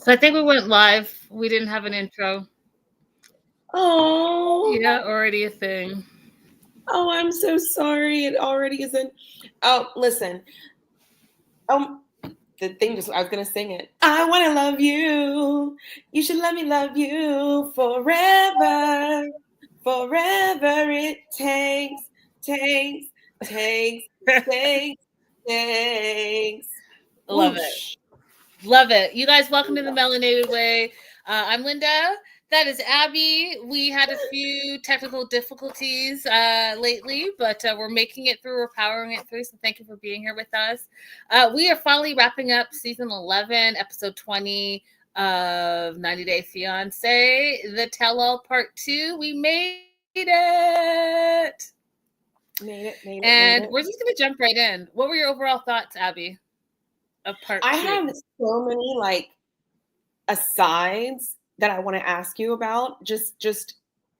So I think we went live. We didn't have an intro. Oh, Yeah, already a thing. oh, I'm so sorry. It already isn't. Oh, listen. Um, the thing just I was gonna sing it. I wanna love you. You should let me love you forever. Forever it takes, takes, takes, takes. Love it. Whoosh. Love it. You guys, welcome to the Melanated Way. I'm Linda. That is Abby. We had a few technical difficulties lately, but we're making it through. We're powering it through. So thank you for being here with us. We are finally wrapping up season 11, episode 20 of 90 Day Fiance, the Tell All Part 2. We made it. Made it, made it, made And it. we're just going to jump right in. What were your overall thoughts, Abby, of part I 2? have so many asides that I want to ask you about. Just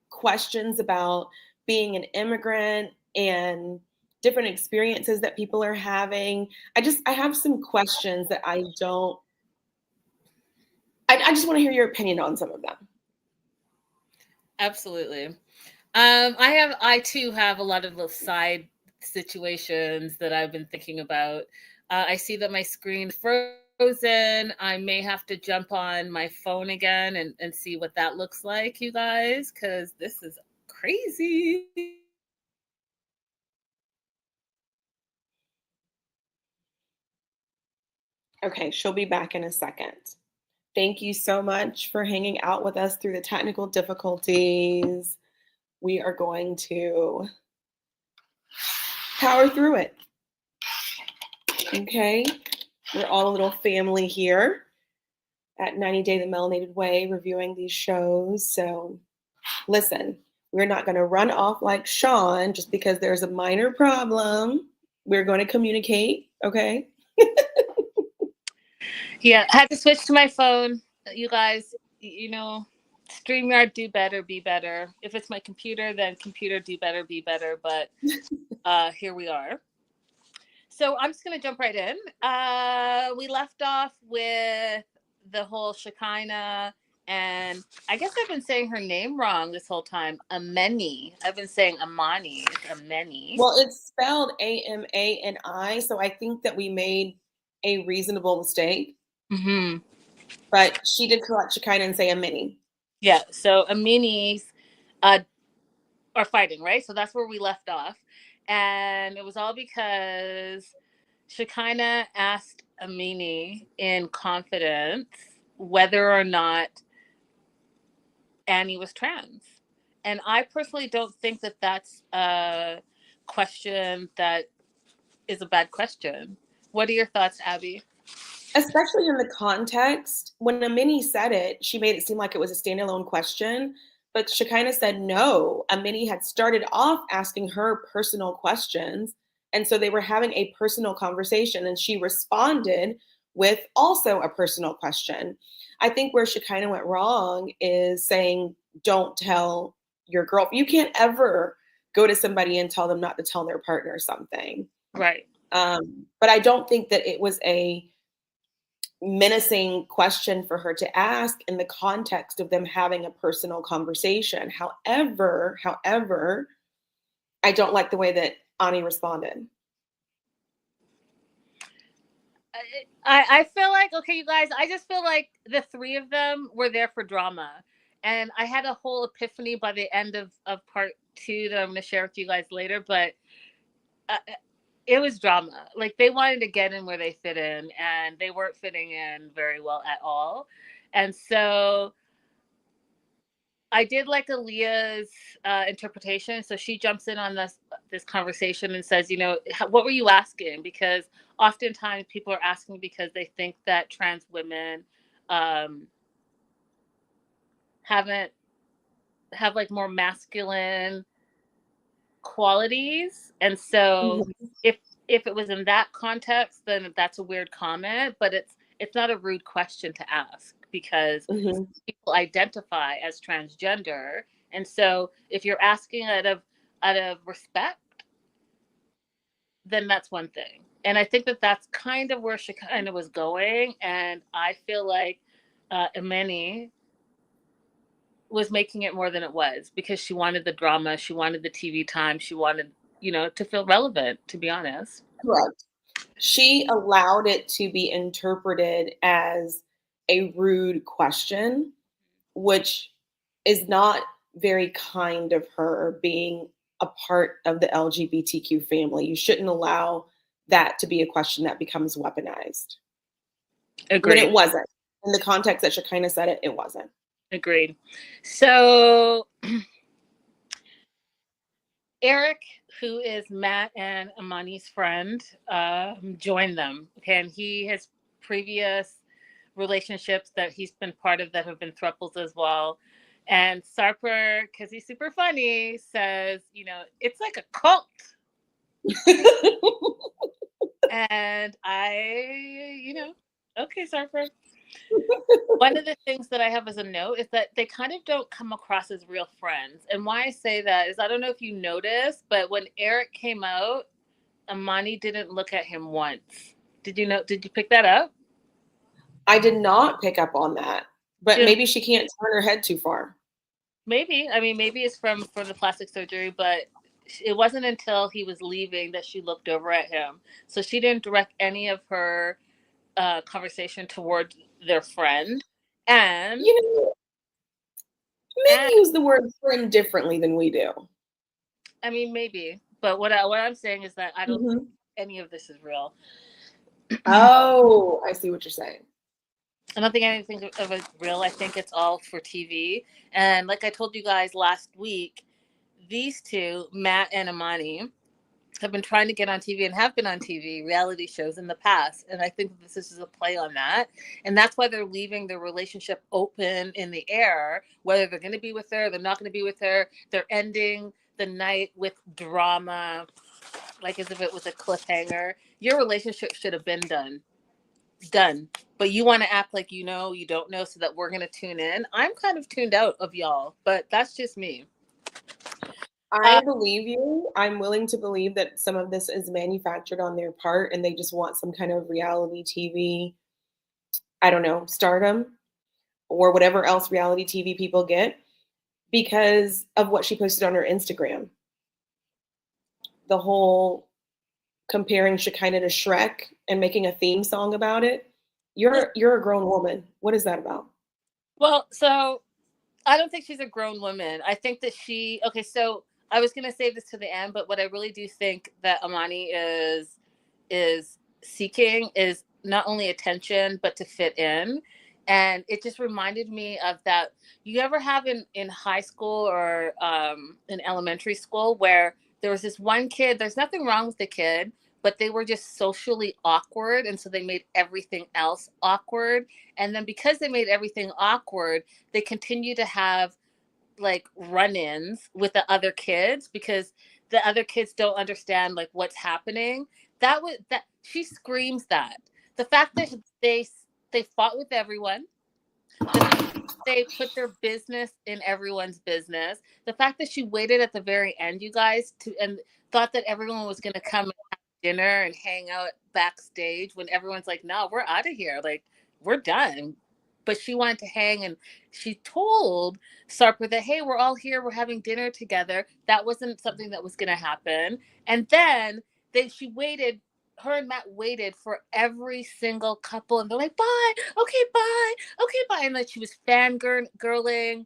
questions about being an immigrant and different experiences that people are having. I have some questions that I just want to hear your opinion on some of them. Absolutely. I too have a lot of little side situations that I've been thinking about. I see that my screen is frozen. I may have to jump on my phone again and see what that looks like, you guys, because this is crazy. Okay, she'll be back in a second. Thank you so much for hanging out with us through the technical difficulties. We are going to power through it. Okay, we're all a little family here at 90 Day the Melanated Way reviewing these shows. So listen, we're not going to run off like Sean just because there's a minor problem. We're going to communicate, okay? Yeah, I had to switch to my phone. You guys, StreamYard, do better, be better. If it's my computer, then computer, do better, be better. But here we are. So I'm just going to jump right in. We left off with the whole Shekinah, and I guess I've been saying her name wrong this whole time. Ameni. I've been saying Amani. It's Ameni. Well, it's spelled Amani, so I think that we made a reasonable mistake. Mm-hmm. But she did correct Shekinah and say a mini. Yeah. So Ameni's are fighting, right? So that's where we left off, and it was all because Shekinah asked Amini in confidence whether or not Annie was trans. And I personally don't think that that's a question that is a bad question. What are your thoughts, Abby? Especially in the context, when Amini said it, she made it seem like it was a standalone question. But Shekinah said no. Amini had started off asking her personal questions. And so they were having a personal conversation, and she responded with also a personal question. I think where Shekinah went wrong is saying, don't tell your girl. You can't ever go to somebody and tell them not to tell their partner something. Right. But I don't think that it was a menacing question for her to ask in the context of them having a personal conversation. However, I don't like the way that Ani responded. I feel like, okay, you guys, I just feel like the three of them were there for drama. And I had a whole epiphany by the end of part 2 that I'm going to share with you guys later. But it was drama. Like, they wanted to get in where they fit in, and they weren't fitting in very well at all. And so I did like Aaliyah's interpretation. So she jumps in on this conversation and says, what were you asking? Because oftentimes people are asking because they think that trans women have like more masculine qualities, and so Mm-hmm. if it was in that context, then that's a weird comment, but it's not a rude question to ask because Mm-hmm. people identify as transgender, and so if you're asking out of respect, then that's one thing. And I think that that's kind of where she kind of was going, and I feel like Imani was making it more than it was because she wanted the drama, she wanted the TV time, she wanted, to feel relevant, to be honest. Correct. She allowed it to be interpreted as a rude question, which is not very kind of her being a part of the LGBTQ family. You shouldn't allow that to be a question that becomes weaponized. When Agreed. it wasn't. In the context that Shekinah said it, it wasn't. Agreed. So Eric, who is Matt and Amani's friend, joined them. Okay, and he has previous relationships that he's been part of that have been thruples as well. And Sarper, because he's super funny, says, it's like a cult. And okay, Sarper. One of the things that I have as a note is that they kind of don't come across as real friends. And why I say that is I don't know if you noticed, but when Eric came out, Amani didn't look at him once. Did you pick that up? I did not pick up on that, but maybe she can't turn her head too far. Maybe. I mean, maybe it's from the plastic surgery, but it wasn't until he was leaving that she looked over at him. So she didn't direct any of her conversation toward their friend. And men use the word friend differently than we do. I mean, maybe, but what I'm saying is that I don't think any of this is real. Oh, I see what you're saying. I don't think anything of it real. I think it's all for TV. And like I told you guys last week, these two, Matt and Amani, have been trying to get on TV and have been on TV reality shows in the past. And I think this is a play on that. And that's why they're leaving their relationship open in the air, whether they're going to be with her, they're not going to be with her. They're ending the night with drama, like as if it was a cliffhanger. Your relationship should have been done. But you want to act like you don't know, so that we're going to tune in. I'm kind of tuned out of y'all, but that's just me. I believe you. I'm willing to believe that some of this is manufactured on their part and they just want some kind of reality TV, I don't know, stardom or whatever else reality TV people get because of what she posted on her Instagram. The whole comparing Shekinah to Shrek and making a theme song about it. You're a grown woman. What is that about? Well, so I don't think she's a grown woman. I think that so I was going to save this to the end, but what I really do think that Amani is seeking is not only attention, but to fit in. And it just reminded me of that. You ever have in high school or in elementary school where there was this one kid, there's nothing wrong with the kid, but they were just socially awkward. And so they made everything else awkward. And then because they made everything awkward, they continue to have like run-ins with the other kids because the other kids don't understand like what's happening. That she screams that. The fact that they fought with everyone, they put their business in everyone's business. The fact that she waited at the very end, you guys, and thought that everyone was going to come and have dinner and hang out backstage when everyone's like, no, we're out of here. Like, we're done. But she wanted to hang, and she told Sarper that, hey, we're all here. We're having dinner together. That wasn't something that was going to happen. And then she waited. Her and Matt waited for every single couple, and they're like, bye, okay, bye, okay, bye. And like she was fangirling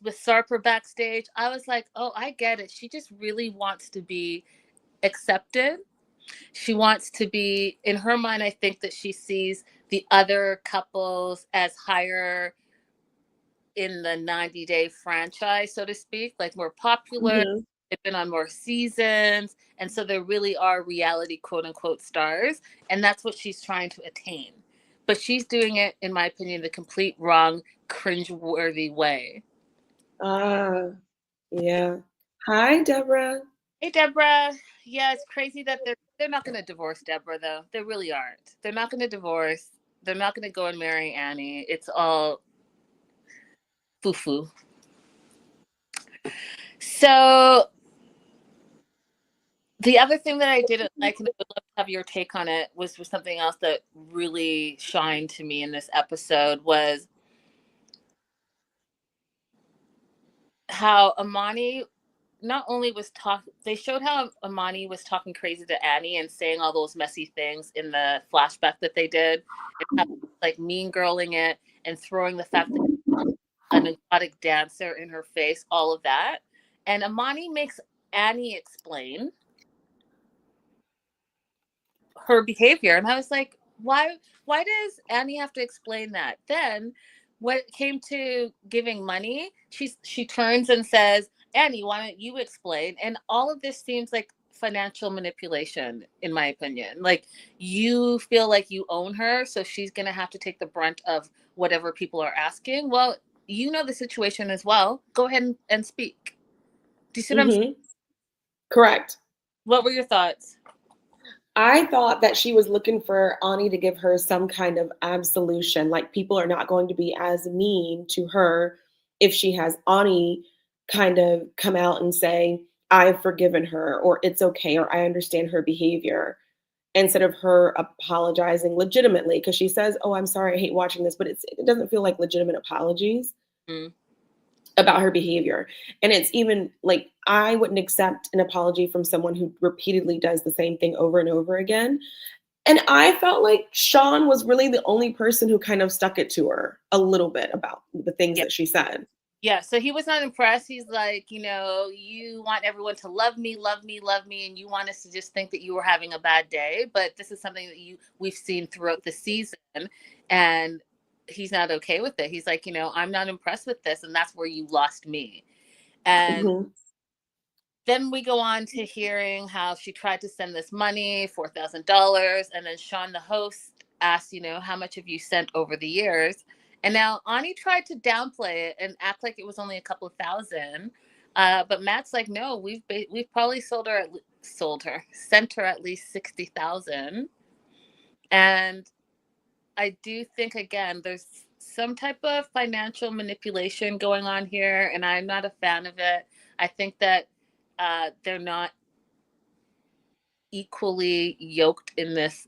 with Sarper backstage. I was like, oh, I get it. She just really wants to be accepted. She wants to be, in her mind, I think that she sees the other couples as higher in the 90-day franchise, so to speak, like more popular. Mm-hmm. They've been on more seasons. And so they really are reality, quote unquote, stars. And that's what she's trying to attain. But she's doing it, in my opinion, the complete wrong, cringeworthy way. Yeah. Hi, Deborah. Hey, Deborah. Yeah, it's crazy that they're not going to divorce Deborah, though. They really aren't. They're not going to divorce. They're not going to go and marry Annie. It's all foo-foo. So the other thing that I didn't like, and I would love to have your take on it, was something else that really shined to me in this episode was how Amani not only was they showed how Amani was talking crazy to Annie and saying all those messy things in the flashback that they did, and how, like, mean girling it and throwing the fact that an exotic dancer in her face, all of that. And Amani makes Annie explain her behavior. And I was like, why does Annie have to explain that? Then when it came to giving money, she turns and says, Annie, why don't you explain? And all of this seems like financial manipulation, in my opinion. Like, you feel like you own her, so she's gonna have to take the brunt of whatever people are asking. Well, you know the situation as well. Go ahead and speak. Do you see what I'm saying? Mm-hmm. Correct. What were your thoughts? I thought that she was looking for Ani to give her some kind of absolution. Like, people are not going to be as mean to her if she has Ani kind of come out and say, I've forgiven her, or it's okay, or I understand her behavior, instead of her apologizing legitimately. Because she says, oh, I'm sorry, I hate watching this, but it doesn't feel like legitimate apologies Mm. about her behavior. And it's even like, I wouldn't accept an apology from someone who repeatedly does the same thing over and over again. And I felt like Sean was really the only person who kind of stuck it to her a little bit about the things Yeah. that she said. Yeah, so he was not impressed. He's like, you want everyone to love me, love me, love me, and you want us to just think that you were having a bad day. But this is something that we've seen throughout the season, and he's not okay with it. He's like, I'm not impressed with this, and that's where you lost me. And Mhm. then we go on to hearing how she tried to send this money, $4,000, and then Sean, the host, asked, how much have you sent over the years? And now Ani tried to downplay it and act like it was only a couple of thousand. But Matt's like, no, we've probably sent her at least 60,000. And I do think, again, there's some type of financial manipulation going on here, and I'm not a fan of it. I think that they're not equally yoked in this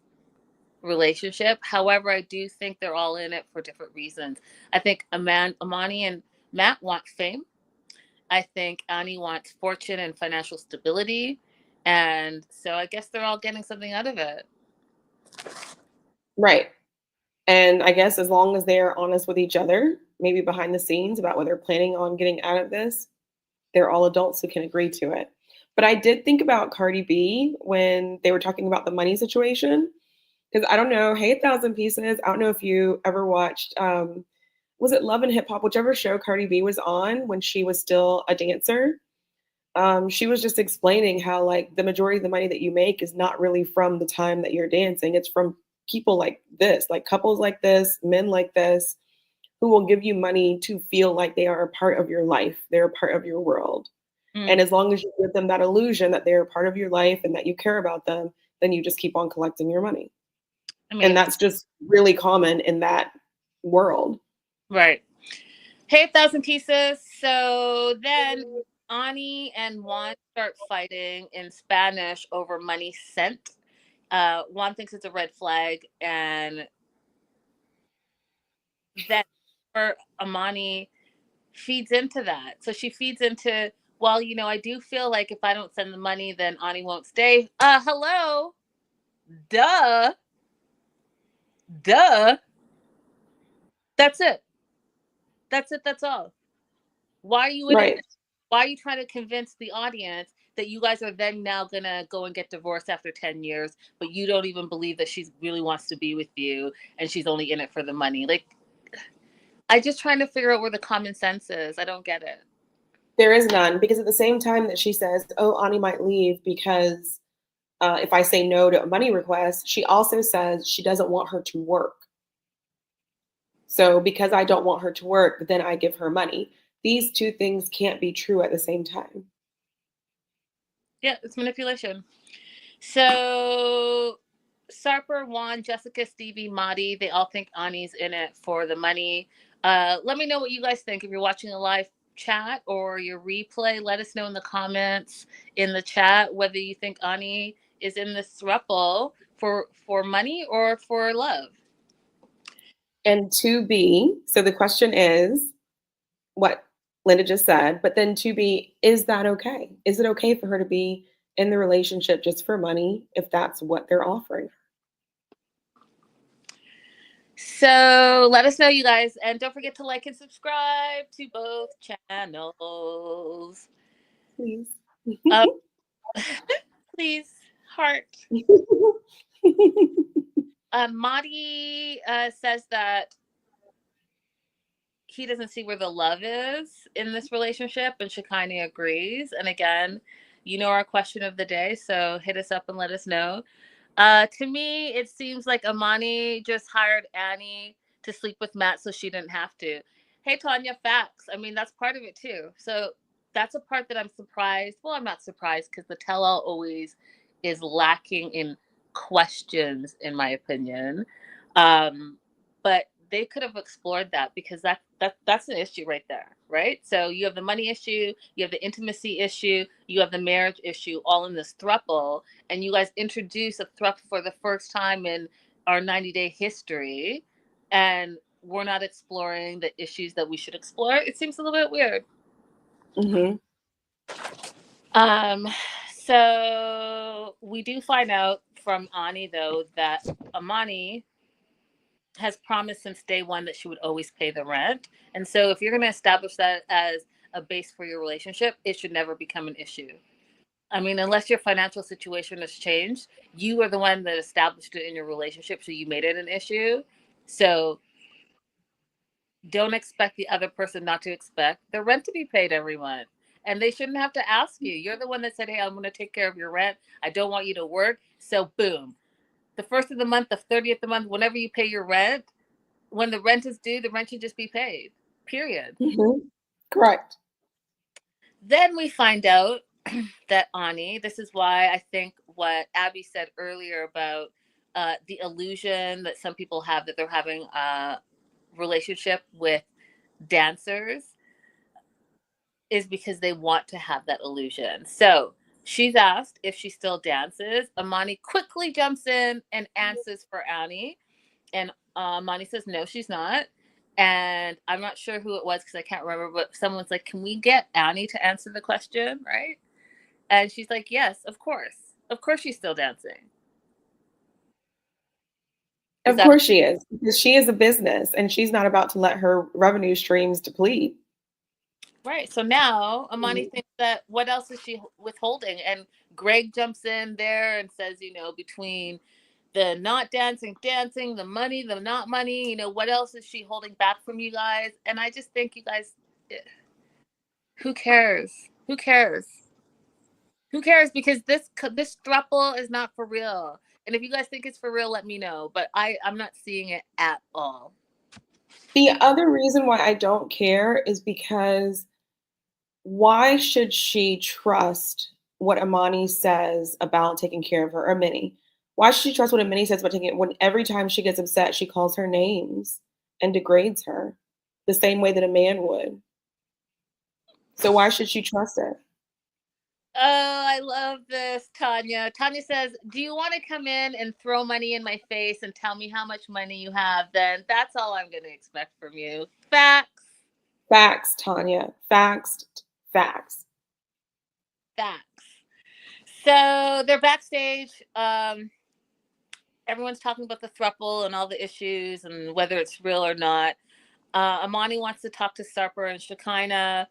relationship. However, I do think they're all in it for different reasons. I think Amani and Matt want fame. I think Ani wants fortune and financial stability. And so I guess they're all getting something out of it. Right. And I guess as long as they're honest with each other, maybe behind the scenes about what they're planning on getting out of this, they're all adults who can agree to it. But I did think about Cardi B when they were talking about the money situation. Because I don't know, Hey, 1,000 Pieces. I don't know if you ever watched, was it Love and Hip Hop, whichever show Cardi B was on when she was still a dancer. She was just explaining how, like, the majority of the money that you make is not really from the time that you're dancing. It's from people like this, like couples like this, men like this, who will give you money to feel like they are a part of your life. They're a part of your world. And Mm. as long as you give them that illusion that they're a part of your life and that you care about them, then you just keep on collecting your money. I And mean, that's just really common in that world. right. Hey, 1,000 Pieces. So then Ani and Juan start fighting in Spanish over money sent. Juan thinks it's a red flag, and then for Amani feeds into that. So she feeds into, well, I do feel like if I don't send the money, then Ani won't stay. Hello, duh, duh. That's it. That's it. That's all. Why are you in it? Right. Why are you trying to convince the audience that you guys are then now gonna go and get divorced after 10 years, but you don't even believe that she really wants to be with you and she's only in it for the money? Like, I just trying to figure out where the common sense is. I don't get it. There is none, because at the same time that she says, oh, Ani might leave because if I say no to a money request, she also says she doesn't want her to work. So because I don't want her to work, then I give her money. These two things can't be true at the same time. Yeah, it's manipulation. So Sarper, Juan, Jessica, Stevie, Madi, they all think Ani's in it for the money. Let me know what you guys think. If you're watching a live chat or your replay, let us know in the comments in the chat whether you think Ani is in this throuple for money or for love. And to be, so the question is, what? Linda just said, but then to be, is that okay? Is it okay for her to be in the relationship just for money if that's what they're offering? So let us know, you guys, and don't forget to like and subscribe to both channels. Please. Uh, please, heart. Madi says that he doesn't see where the love is in this relationship, and Shikani agrees. And again, you know our question of the day, so hit us up and let us know. To me, it seems like Amani just hired Annie to sleep with Matt so she didn't have to. Hey, Tanya, facts. I mean, that's part of it too. So that's a part that I'm surprised. Well, I'm not surprised because the tell all always is lacking in questions, in my opinion. But they could have explored that because that's an issue right there, right? So you have the money issue, you have the intimacy issue, you have the marriage issue, all in this throuple, and you guys introduce a thruple for the first time in our 90-day history, and we're not exploring the issues that we should explore. It seems a little bit weird. Mm-hmm. Um, so we do find out from Ani though that Amani has promised since day one that she would always pay the rent. And so if you're going to establish that as a base for your relationship, it should never become an issue. I mean, unless your financial situation has changed, you are the one that established it in your relationship, so you made it an issue. So don't expect the other person not to expect the rent to be paid every month. And they shouldn't have to ask you. You're the one that said, hey, I'm going to take care of your rent. I don't want you to work. So boom. The first of the month, the 30th of the month, whenever you pay your rent, when the rent is due, the rent should just be paid. Period. Mm-hmm. Correct. Then we find out that Ani, this is why I think what Abby said earlier about the illusion that some people have that they're having a relationship with dancers is because they want to have that illusion. So she's asked if she still dances. Amani quickly jumps in and answers for Annie. And Amani says, no, she's not. And I'm not sure who it was because I can't remember, but someone's like, can we get Annie to answer the question? Right. And she's like, yes, of course. Of course she's still dancing. Is Of that course she is, because she is a business and she's not about to let her revenue streams deplete. right? So now Amani Mhm. thinks that what else is she withholding? And Greg jumps in there and says, between the not dancing, dancing, the money, the not money, what else is she holding back from you guys? And I just think you guys, who cares? Who cares? Who cares? Because this throuple is not for real. And if you guys think it's for real, let me know. But I'm not seeing it at all. The other reason why I don't care is because why should she trust what Amani says about taking care of her, or Minnie? Why should she trust what Minnie says about taking it when every time she gets upset, she calls her names and degrades her the same way that a man would? So why should she trust it? Oh, I love this, Tanya. Tanya says, do you want to come in and throw money in my face and tell me how much money you have? Then that's all I'm going to expect from you. Facts. Facts, Tanya. Facts. Facts. Facts. So they're backstage. Everyone's talking about the thruple and all the issues and whether it's real or not. Amani wants to talk to Sarper, and Shekinah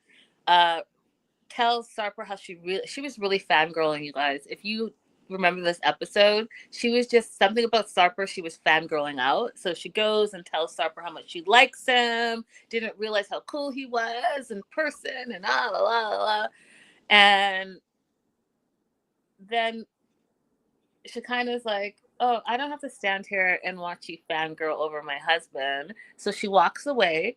tells Sarper how she was really fangirling, you guys. If you remember this episode, she was just something about Sarper. She was fangirling out. So she goes and tells Sarper how much she likes him. Didn't realize how cool he was in person, and la la la la. And then Shekinah's like, "Oh, I don't have to stand here and watch you fangirl over my husband." So she walks away,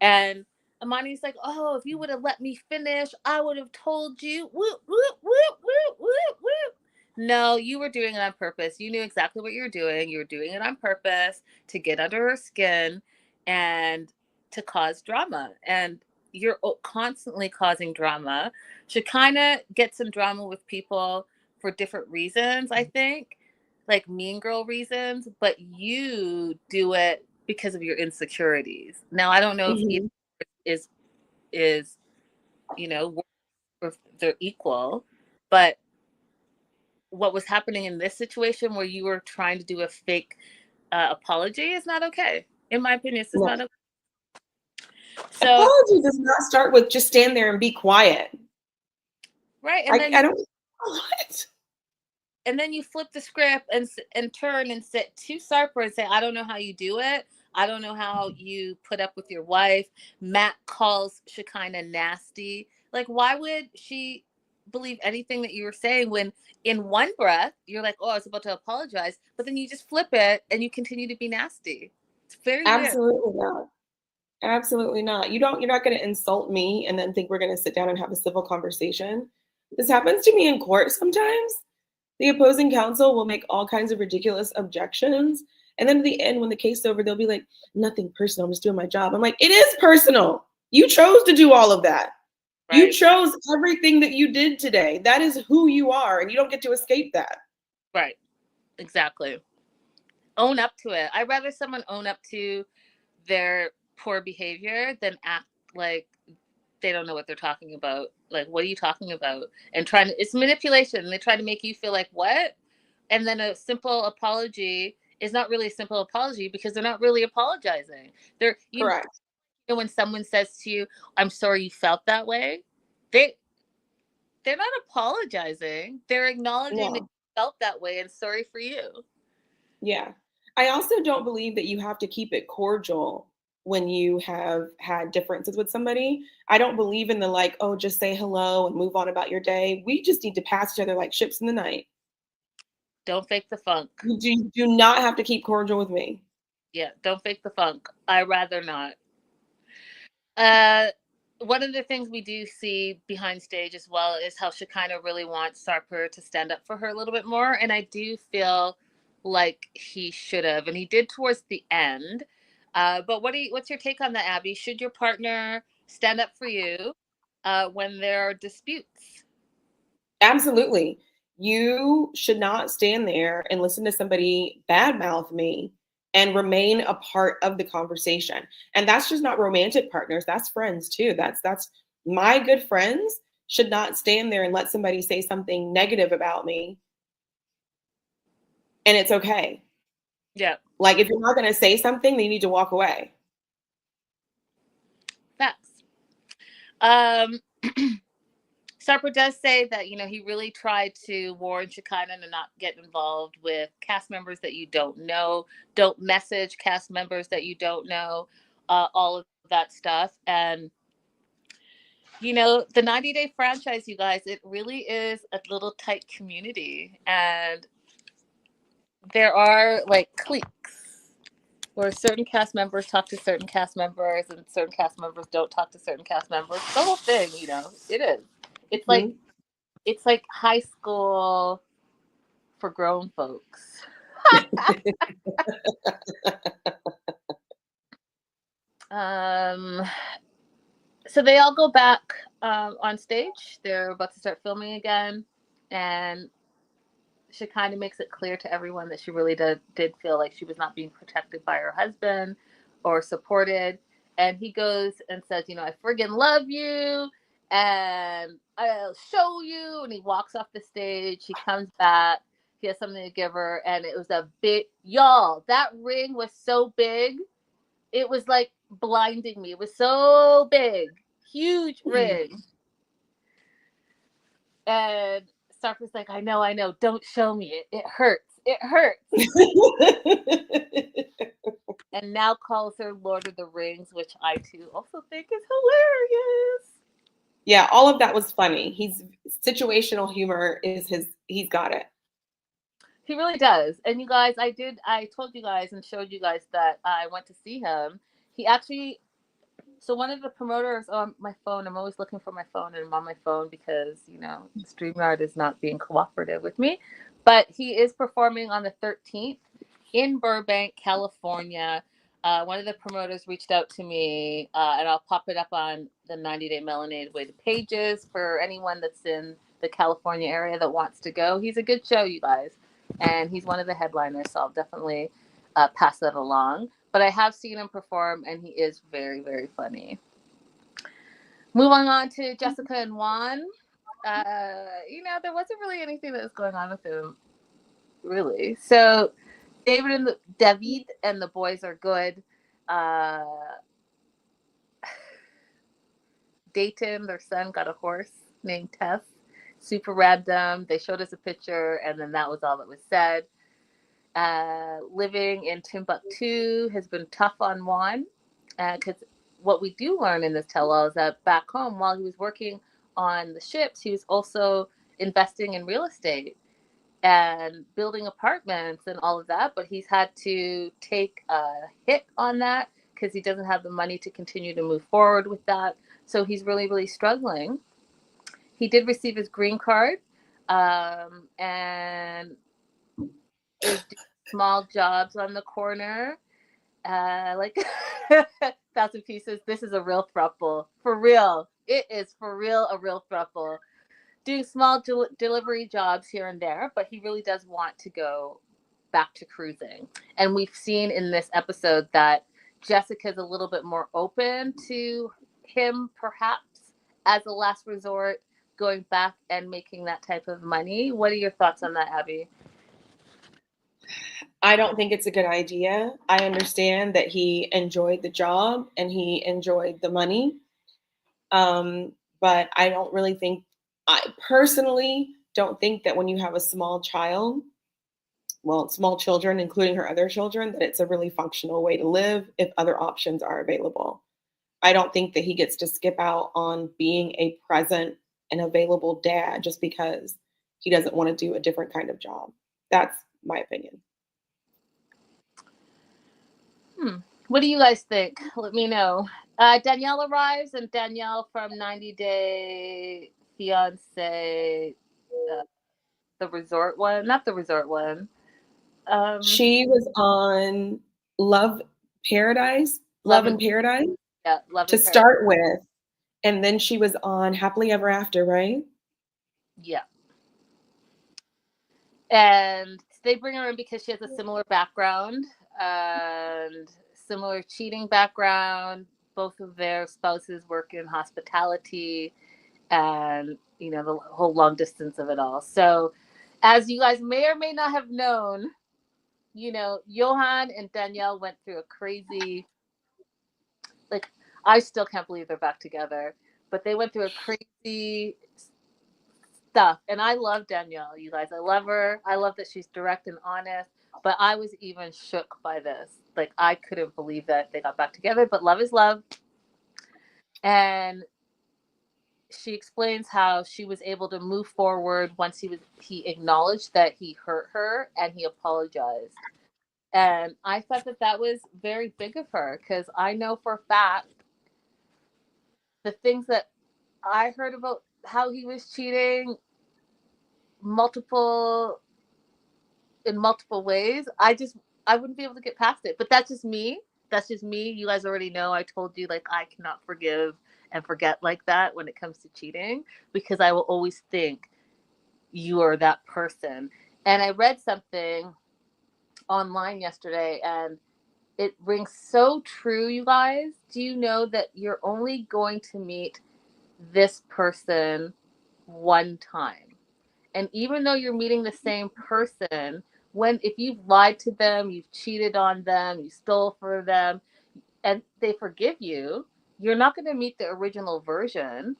and Amani's like, "Oh, if you would have let me finish, I would have told you." Whoop whoop whoop whoop whoop whoop. No, you were doing it on purpose. You knew exactly what you were doing. You were doing it on purpose to get under her skin and to cause drama. And you're constantly causing drama. Shekinah gets in drama with people for different reasons, I think, like mean girl reasons, but you do it because of your insecurities. Now, I don't know if either Mhm. is is you know, they're equal. But what was happening in this situation where you were trying to do a fake apology is not okay. In my opinion, it's just No. not okay. So, Apology does not start with just stand there and be quiet. right. And then I don't, what? and then you flip the script and turn and sit to Sarper and say, I don't know how you do it. I don't know how you put up with your wife. Matt calls Shekinah nasty. Like, why would she believe anything that you were saying when in one breath you're like, oh, I was about to apologize, but then you just flip it and you continue to be nasty. It's very weird. Absolutely not. Absolutely not. You're not going to insult me and then think we're going to sit down and have a civil conversation. This happens to me in court sometimes. The opposing counsel will make all kinds of ridiculous objections. And then at the end, when the case is over, they'll be like, nothing personal. I'm just doing my job. I'm like, it is personal. You chose to do all of that. You Right. chose everything that you did today. That is who you are, and you don't get to escape that. Right. Exactly. Own up to it. I'd rather someone own up to their poor behavior than act like they don't know what they're talking about. Like, what are you talking about? And trying to, it's manipulation. They try to make you feel like, what? And then a simple apology is not really a simple apology because they're not really apologizing. You Correct. know, when someone says to you, I'm sorry you felt that way, they, they're not apologizing. They're acknowledging that No. you felt that way and sorry for you. Yeah. I also don't believe that you have to keep it cordial when you have had differences with somebody. I don't believe in the like, oh, just say hello and move on about your day. We just need to pass each other like ships in the night. Don't fake the funk. You do not have to keep cordial with me. Yeah, don't fake the funk. I rather not. Uh, One of the things we do see behind stage as well is how Shekinah really wants Sarper to stand up for her a little bit more, and I do feel like he should have, and he did towards the end. But what's your take on that, Abby? Should your partner stand up for you when there are disputes? Absolutely. You should not stand there and listen to somebody badmouth me and remain a part of the conversation. And that's just not romantic partners, that's friends too. That's my good friends should not stand there and let somebody say something negative about me and it's okay. Yeah, Like if you're not going to say something, then you need to walk away. facts. Um, Sarper does say that, you know, he really tried to warn Shekinah to not get involved with cast members that you don't know, don't message cast members that you don't know, all of that stuff. And, you know, the 90-day franchise, you guys, it really is a little tight community. And there are like cliques where certain cast members talk to certain cast members and certain cast members don't talk to certain cast members. The whole thing, you know, it is. It's like, Mhm. it's like high school for grown folks. um, so they all go back on stage. They're about to start filming again, and she kind of makes it clear to everyone that she really did feel like she was not being protected by her husband or supported. And he goes and says, you know, I friggin' love you and I'll show you. And he walks off the stage. He comes back. He has something to give her. And it was a big, y'all, that ring was so big. It was like blinding me. It was so big. Huge ring. And Sarper's like, I know. Don't show me it. It hurts. It hurts. And now calls her Lord of the Rings, which I too also think is hilarious. Yeah, all of that was funny. He's situational humor is he's got it. He really does. And you guys, I told you guys and showed you guys that I went to see him. He actually, so one of the promoters on my phone, I'm always looking for my phone and I'm on my phone because, you know, StreamYard is not being cooperative with me. But he is performing on the 13th in Burbank, California. One of the promoters reached out to me, and I'll pop it up on the 90 Day Melanated Way to pages for anyone that's in the California area that wants to go. He's a good show, you guys. And he's one of the headliners, so I'll definitely pass that along. But I have seen him perform, and he is very, very funny. Moving on to Jessica and Juan. There wasn't really anything that was going on with them, really. So David and the boys are good. Uh, Dayton, their son, got a horse named Tess. Super random. They showed us a picture, and then that was all that was said. Living in Timbuktu has been tough on Juan, because what we do learn in this tell-all is that back home, while he was working on the ships, he was also investing in real estate and building apartments and all of that. But he's had to take a hit on that because he doesn't have the money to continue to move forward with that. So he's really, really struggling. He did receive his green card, and is doing small jobs on the corner. Like Thousand Pieces. This is a real throuple. For real. It is for real a real throuple. Doing small delivery jobs here and there, but he really does want to go back to cruising. And we've seen in this episode that Jessica's a little bit more open to him, perhaps, as a last resort, going back and making that type of money. What are your thoughts on that, Abby? I don't think it's a good idea. I understand that he enjoyed the job and he enjoyed the money. But I don't really think, I personally don't think that when you have a small child, well, small children, including her other children, that it's a really functional way to live if other options are available. I don't think that he gets to skip out on being a present and available dad just because he doesn't want to do a different kind of job. That's my opinion. What do you guys think? Let me know. Danielle arrives, and Danielle from 90 Day Fiance, the resort one, not the resort one. She was on Love Paradise, Love Love and in Paradise Yeah, Love to and Paradise. start with. And then she was on Happily Ever After, right? Yeah, and they bring her in because she has a similar background and similar cheating background. Both of their spouses work in hospitality, and the whole long distance of it all. So, as you guys may or may not have known, Johan and Danielle went through a crazy, like, I still can't believe they're back together, but they went through a crazy stuff. And I love Danielle, you guys. I love her. I love that she's direct and honest. But I was even shook by this. Like, I couldn't believe that they got back together. But love is love. And she explains how she was able to move forward once he acknowledged that he hurt her and he apologized. And I thought that was very big of her, because I know for a fact the things that I heard about how he was cheating multiple in multiple ways. I wouldn't be able to get past it. But that's just me. That's just me. You guys already know I told you, like, I cannot forgive and forget like that when it comes to cheating, because I will always think you are that person. And I read something online yesterday, and it rings so true, you guys. Do you know that you're only going to meet this person one time? And even though you're meeting the same person, if you've lied to them, you've cheated on them, you stole from them, and they forgive you, you're not going to meet the original version.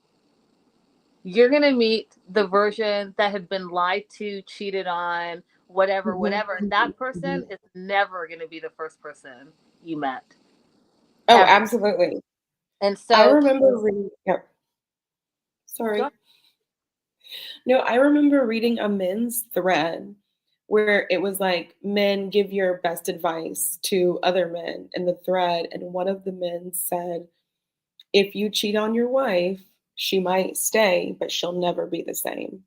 You're going to meet the version that had been lied to, cheated on, whatever, whatever. And that person is never going to be the first person you met, Oh, ever. absolutely. And I so, remember reading, yep. Sorry. No, I remember reading a men's thread where it was like, men, give your best advice to other men in the thread. And one of the men said, if you cheat on your wife, she might stay, but she'll never be the same.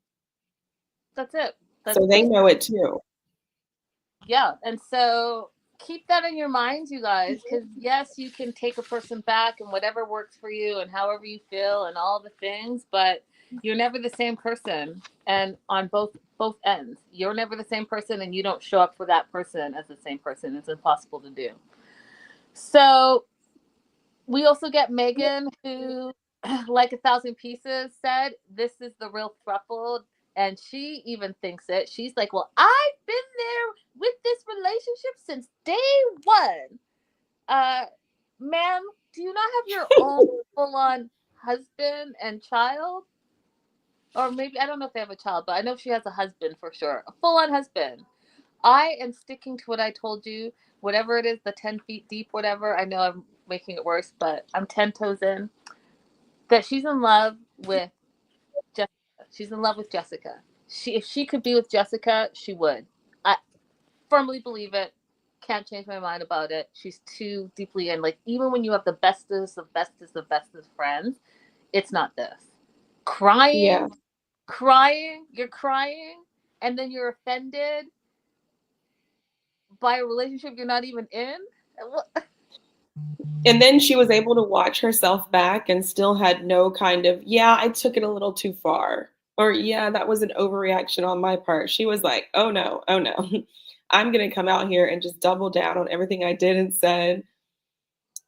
that's it. So they know it too. Yeah. And so keep that in your minds, you guys, because yes, you can take a person back and whatever works for you and however you feel and all the things, but you're never the same person. And on both ends, you're never the same person, and you don't show up for that person as the same person. It's impossible to do. So we also get Megan, who like 1,000 Pieces said, this is the real thruple. And she even thinks it. She's like, well, I've been there with this relationship since day one. Uh, ma'am, do you not have your own full on husband and child? Or maybe, I don't know if they have a child, but I know she has a husband for sure. A full on husband. I am sticking to what I told you. Whatever it is, the 10 feet deep, whatever. I know I'm making it worse, but I'm 10 toes in. That she's in love with Jessica. She's in love with Jessica. If she could be with Jessica, she would. I firmly believe it. Can't change my mind about it. She's too deeply in. Like, even when you have the bestest of bestest of bestest friends, it's not this. Yeah. Crying, you're crying, and then you're offended by a relationship you're not even in. And then she was able to watch herself back and still had no kind of, yeah, I took it a little too far. Or, yeah, that was an overreaction on my part. She was like, oh no, oh no. I'm going to come out here and just double down on everything I did and said.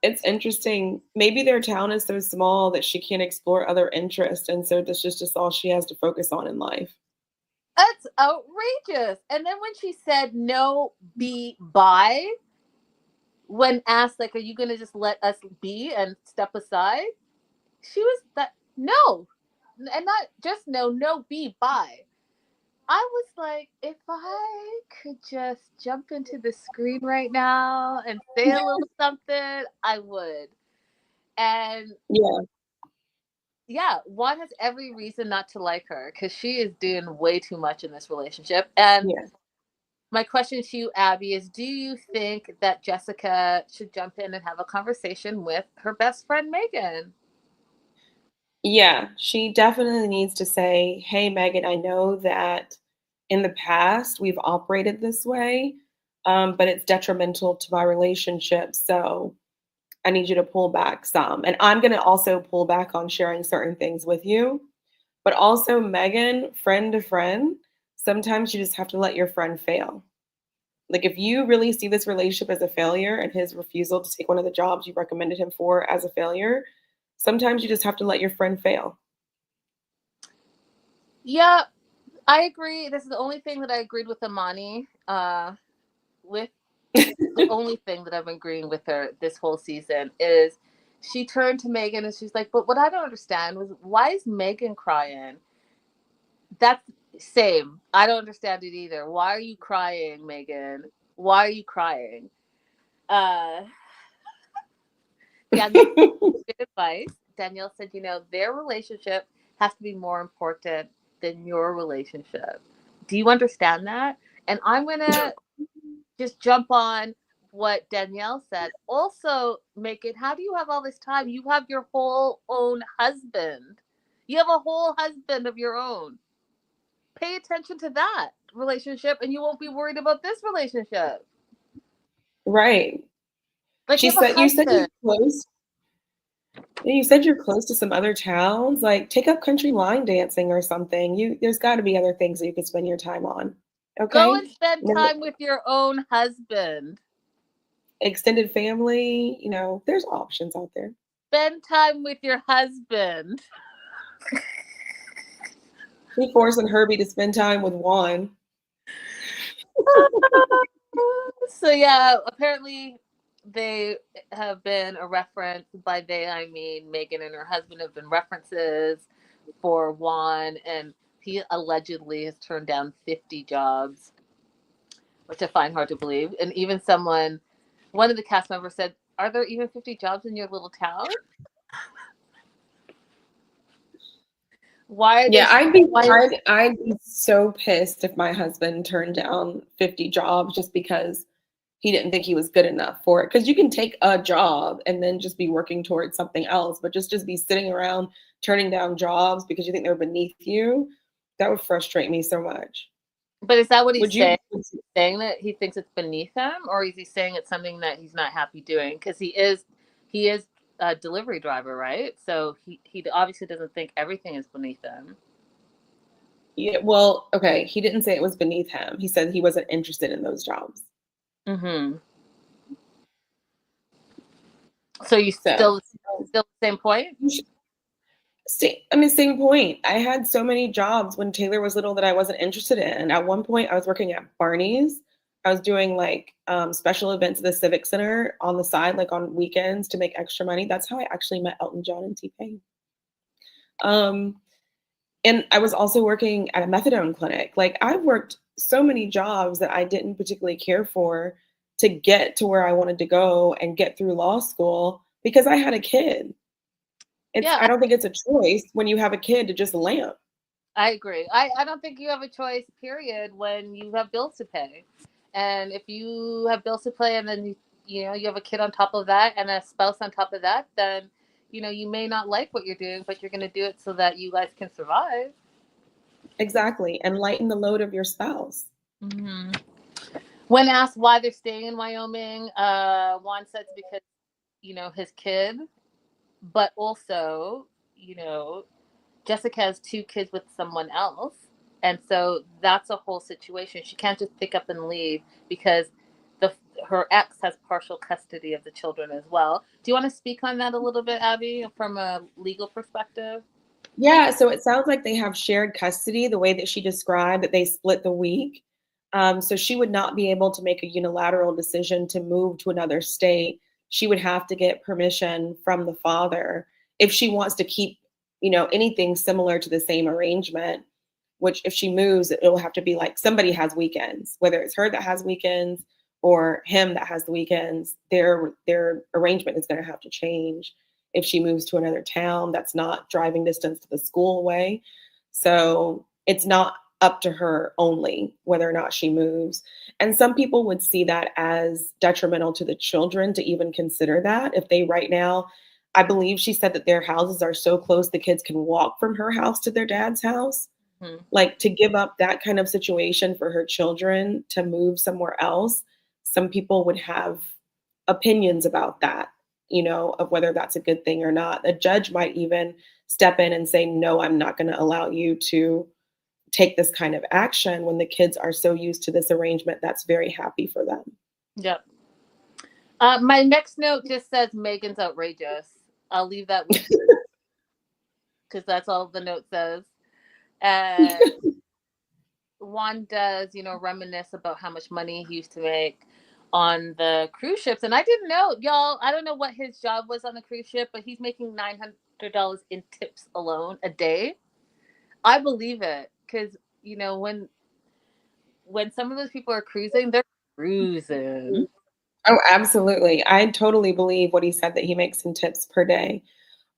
It's interesting. Maybe their town is so small that she can't explore other interests. And so this is just all she has to focus on in life. That's outrageous. And then when she said no, be bye, when asked, like, are you going to just let us be and step aside? She was that, no. And not just no, no, be bye. I was like, if I could just jump into the screen right now and say a little something, I would. And Yeah. yeah, Juan has every reason not to like her because she is doing way too much in this relationship. And Yeah. my question to you, Abby, is do you think that Jessica should jump in and have a conversation with her best friend, Megan? Yeah, she definitely needs to say, "Hey, Megan, I know that in the past we've operated this way, but it's detrimental to my relationship. So I need you to pull back some. And I'm going to also pull back on sharing certain things with you. But also, Megan, friend to friend, sometimes you just have to let your friend fail. Like, if you really see this relationship as a failure and his refusal to take one of the jobs you recommended him for as a failure, sometimes you just have to let your friend fail." Yeah, I agree. This is the only thing that I agreed with Amani. With the only thing that I'm agreeing with her this whole season is she turned to Megan and she's like, "But what I don't understand was why is Megan crying?" That's same. I don't understand it either. Why are you crying, Megan? Why are you crying? Uh, Danielle, good advice. Danielle said, their relationship has to be more important than your relationship. Do you understand that? And I'm going to just jump on what Danielle said. Also, make it, how do you have all this time? You have your whole own husband. You have a whole husband of your own. Pay attention to that relationship and you won't be worried about this relationship. Right. Like, you have a You said you're husband. close. Yeah, you said you're close to some other towns. Like, take up country line dancing or something. There's got to be other things that you could spend your time on. Go Okay? and spend No, time with your own husband. extended family, there's options out there. Spend time with your husband. She forcing Herbie to spend time with Juan. So yeah, apparently they have been a reference. By they I mean Megan and her husband have been references for Juan, and he allegedly has turned down 50 jobs, which I find hard to believe. And even one of the cast members said, "Are there even 50 jobs in your little town? Why are they? Yeah, Why?" I'd be so pissed if my husband turned down 50 jobs just because he didn't think he was good enough for it. Because you can take a job and then just be working towards something else, but just be sitting around turning down jobs because you think they're beneath you. That would frustrate me so much. But is that what he's Would you? saying? Saying that he thinks it's beneath him, or is he saying it's something that he's not happy doing? Because he is a delivery driver, right? So he obviously doesn't think everything is beneath him. Yeah, well, okay. He didn't say it was beneath him. He said he wasn't interested in those jobs. Mm-hmm. So you So still the same point? Same point. I had so many jobs when Taylor was little that I wasn't interested in. At one point, I was working at Barney's. I was doing like special events at the Civic Center on the side, like on weekends to make extra money. That's how I actually met Elton John and T-Pain. Um, and I was also working at a methadone clinic. Like I've worked so many jobs that I didn't particularly care for to get to where I wanted to go and get through law school because I had a kid. It's Yeah, I don't think it's a choice when you have a kid to just lamp. I agree. I don't think you have a choice, period, when you have bills to pay. And if you have bills to pay and then you have a kid on top of that and a spouse on top of that, then you may not like what you're doing, but you're going to do it so that you guys can survive. Exactly, and lighten the load of your spouse. Hmm. When asked why they're staying in Wyoming, Juan said it's because his kid, but also you know Jessica has two kids with someone else. And so that's a whole situation. She can't just pick up and leave because the her ex has partial custody of the children as well. Do you want to speak on that a little bit, Abby, from a legal perspective? Yeah, so it sounds like they have shared custody the way that she described that they split the week. So she would not be able to make a unilateral decision to move to another state. She would have to get permission from the father if she wants to keep, anything similar to the same arrangement. Which, if she moves, it'll have to be like somebody has weekends, whether it's her that has weekends or him that has the weekends. Their arrangement is going to have to change if she moves to another town that's not driving distance to the school away. So it's not up to her only whether or not she moves. And some people would see that as detrimental to the children to even consider that. If they right now, I believe she said that their houses are so close the kids can walk from her house to their dad's house. Hmm. Like to give up that kind of situation for her children to move somewhere else, some people would have opinions about that, of whether that's a good thing or not. A judge might even step in and say, no, I'm not going to allow you to take this kind of action when the kids are so used to this arrangement that's very happy for them. Yep. My next note just says Megan's outrageous. I'll leave that with you because that's all the note says. And Juan does, reminisce about how much money he used to make on the cruise ships. And I didn't know, y'all, I don't know what his job was on the cruise ship, but he's making $900 in tips alone a day. I believe it because, when some of those people are cruising, they're cruising. Oh, absolutely. I totally believe what he said that he makes in tips per day.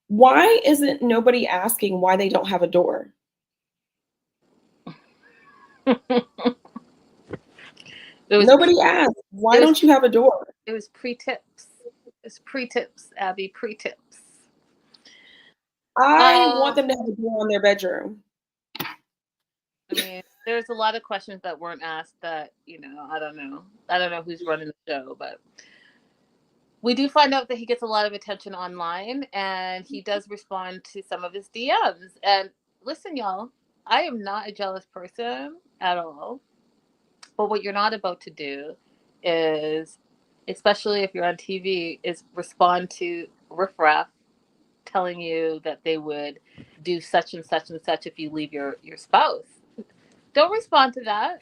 Why isn't nobody asking why they don't have a door? it was Nobody asked, why it was don't you have a door? it was pre-tips. It's pre-tips, Abby, pre-tips. I Uh want them to have a door on their bedroom. I mean, there's a lot of questions that weren't asked that, I don't know. I don't know who's running the show, but we do find out that he gets a lot of attention online and he does respond to some of his DMs. And listen, y'all, I am not a jealous person at all. But what you're not about to do is, especially if you're on TV, is respond to riffraff telling you that they would do such and such and such if you leave your spouse. Don't respond to that.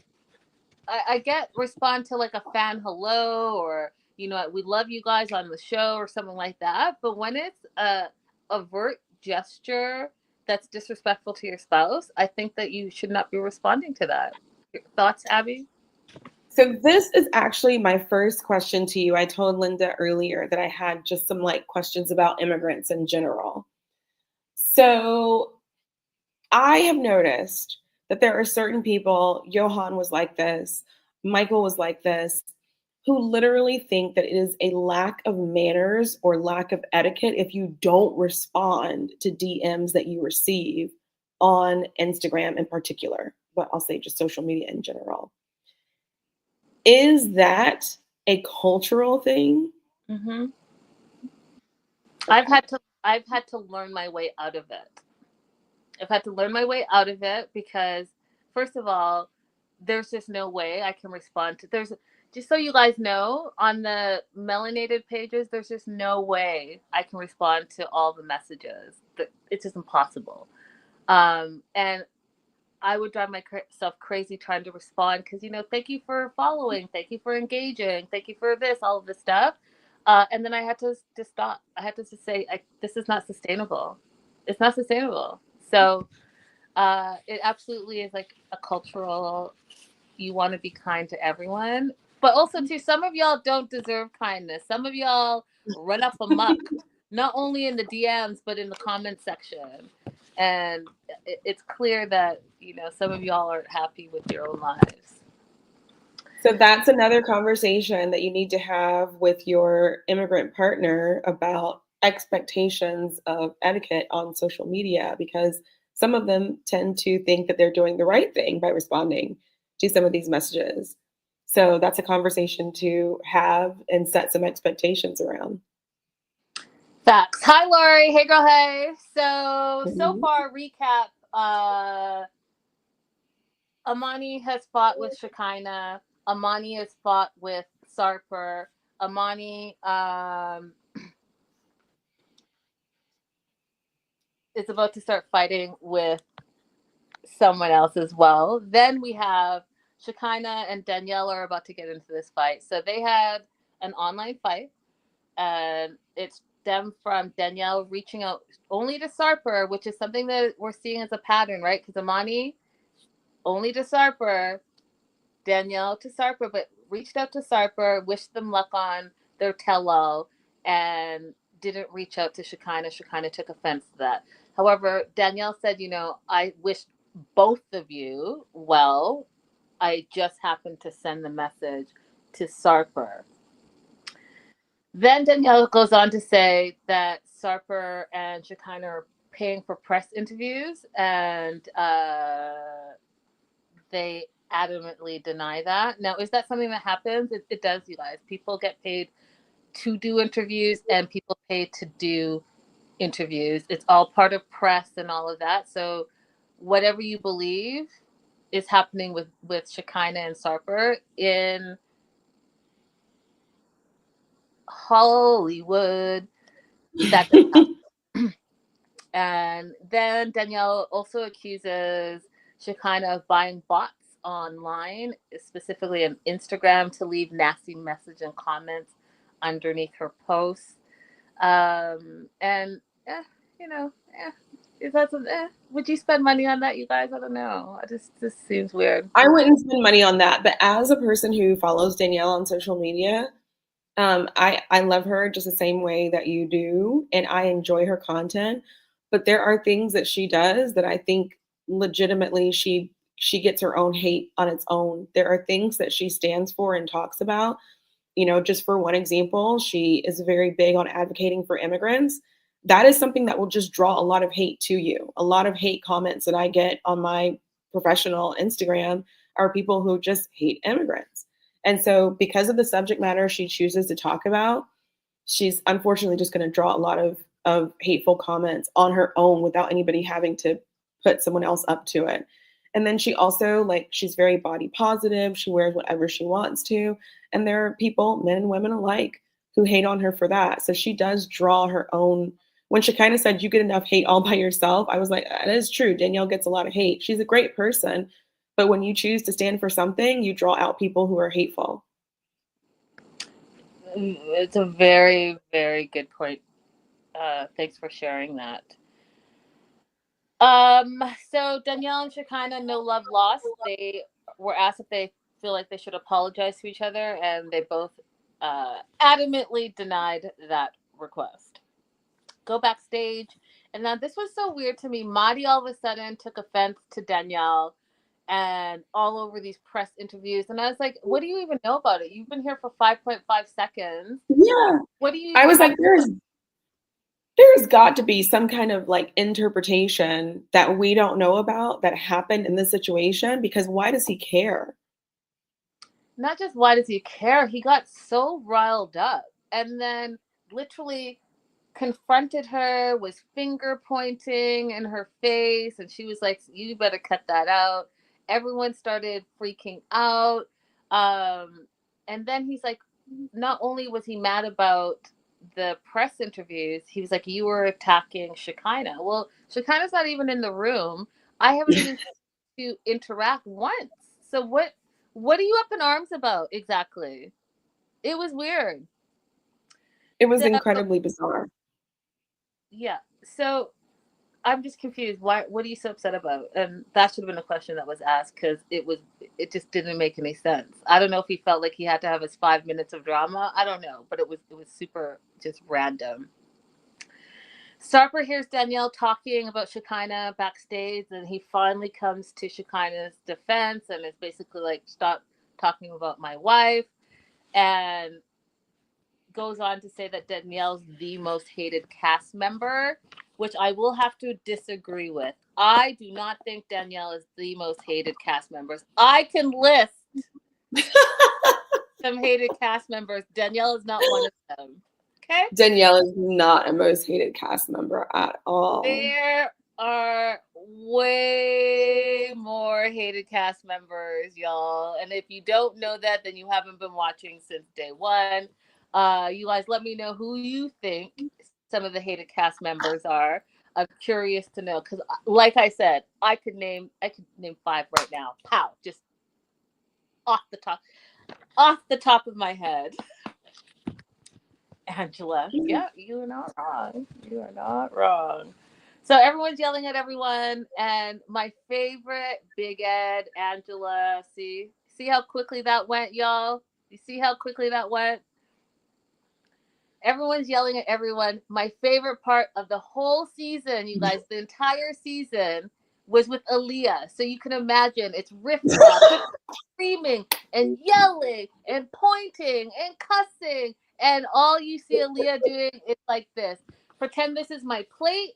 I get respond to like a fan hello or we love you guys on the show or something like that. But when it's a overt gesture that's disrespectful to your spouse, I think that you should not be responding to that. Your thoughts, Abby? So this is actually my first question to you. I told Linda earlier that I had just some like questions about immigrants in general. So I have noticed that there are certain people, Johan was like this, Michael was like this, who literally think that it is a lack of manners or lack of etiquette if you don't respond to DMs that you receive on Instagram in particular, but I'll say just social media in general. Is that a cultural thing? Mm-hmm. I've Okay. had to I've had to learn my way out of it. I've had to learn my way out of it because first of all, there's just no way I can respond to there's just so you guys know, on the melanated pages, there's just no way I can respond to all the messages. it's just impossible. And I would drive myself crazy trying to respond because, thank you for following, thank you for engaging, thank you for this, all of this stuff. And then I had to just stop. I had to just say, this is not sustainable. It's not sustainable. So it absolutely is like a cultural, you want to be kind to everyone. But also, too, some of y'all don't deserve kindness. Some of y'all run up amok, not only in the DMs, but in the comment section. And it's clear that, some of y'all aren't happy with your own lives. So that's another conversation that you need to have with your immigrant partner about expectations of etiquette on social media, because some of them tend to think that they're doing the right thing by responding to some of these messages. So that's a conversation to have and set some expectations around. Facts. Hi, Lori. Hey, girl. Hey. So Mhm. far, recap. Amani has fought with Shekinah. Amani has fought with Sarper. Amani is about to start fighting with someone else as well. Then we have Shekinah and Danielle are about to get into this fight. So they had an online fight, and it stemmed from Danielle reaching out only to Sarper, which is something that we're seeing as a pattern, right? Because Amani only to Sarper, Danielle to Sarper, but reached out to Sarper, wished them luck on their tell-all, and didn't reach out to Shekinah. Shekinah took offense to that. However, Danielle said, I wish both of you well. I just happened to send the message to Sarper. Then Danielle goes on to say that Sarper and Shekinah are paying for press interviews, and they adamantly deny that. Now, is that something that happens? It does, you guys. People get paid to do interviews, and people pay to do interviews. It's all part of press and all of that. So, whatever you believe is happening with Shekinah and Sarper in Hollywood. That doesn't happen. And then Danielle also accuses Shekinah of buying bots online, specifically on Instagram, to leave nasty message and comments underneath her posts. And you know, is that some, would you spend money on that, you guys? I don't know. This seems weird. I wouldn't spend money on that, but as a person who follows Danielle on social media, I love her just the same way that you do, and I enjoy her content. But there are things that she does that I think legitimately she gets her own hate on its own. There are things that she stands for and talks about. Just for one example, she is very big on advocating for immigrants. That is something that will just draw a lot of hate to you. A lot of hate comments that I get on my professional Instagram are people who just hate immigrants. And so, because of the subject matter she chooses to talk about, she's unfortunately just going to draw a lot of hateful comments on her own without anybody having to put someone else up to it. And then she also, like, she's very body positive. She wears whatever she wants to. And there are people, men and women alike, who hate on her for that. So she does draw her own. When she kind of said, you get enough hate all by yourself, I was like, that is true. Danielle gets a lot of hate. She's a great person. But when you choose to stand for something, you draw out people who are hateful. It's a very, very good point. Thanks for sharing that. So Danielle and Shekinah, no love lost. They were asked if they feel like they should apologize to each other, and they both adamantly denied that request. Go backstage, and now this was so weird to me. Madi all of a sudden took offense to Danielle, and all over these press interviews, and I was like, "What do you even know about it? You've been here for 5.5 seconds. Yeah. What do you I even was have?" like, there's got to be some kind of like interpretation that we don't know about that happened in this situation, because why does he care? Not just why does he care? He got so riled up, and then literally confronted her, was finger pointing in her face, and she was like, "You better cut that out." Everyone started freaking out. And then he's like, not only was he mad about the press interviews, he was like, "You were attacking Shekinah." Well, Shekinah's not even in the room. I haven't even to interact once. So what are you up in arms about exactly? It was weird. It was So incredibly bizarre. yeah. So I'm just confused. Why? What are you so upset about? And that should have been a question that was asked because it just didn't make any sense. I don't know if he felt like he had to have his 5 minutes of drama. I don't know, but it was super just random. Sarper hears Danielle talking about Shekinah backstage, and he finally comes to Shekinah's defense and is basically like, "Stop talking about my wife," and goes on to say that Danielle's the most hated cast member, which I will have to disagree with. I do not think Danielle is the most hated cast members. I can list some hated cast members. Danielle is not one of them. Okay? Danielle is not a most hated cast member at all. There are way more hated cast members, y'all. And if you don't know that, then you haven't been watching since day one. You guys, let me know who you think some of the hated cast members are. I'm curious to know because, like I said, I could name 5 right now. Pow, just off the top of my head. Angela, yeah, you are not wrong. You are not wrong. So everyone's yelling at everyone, and my favorite, Big Ed, Angela. See how quickly that went, y'all. You see how quickly that went. Everyone's yelling at everyone. My favorite part of the whole season, you guys, the entire season, was with Aaliyah. So you can imagine it's riff raff, screaming and yelling and pointing and cussing. And all you see Aaliyah doing is like this. Pretend this is my plate.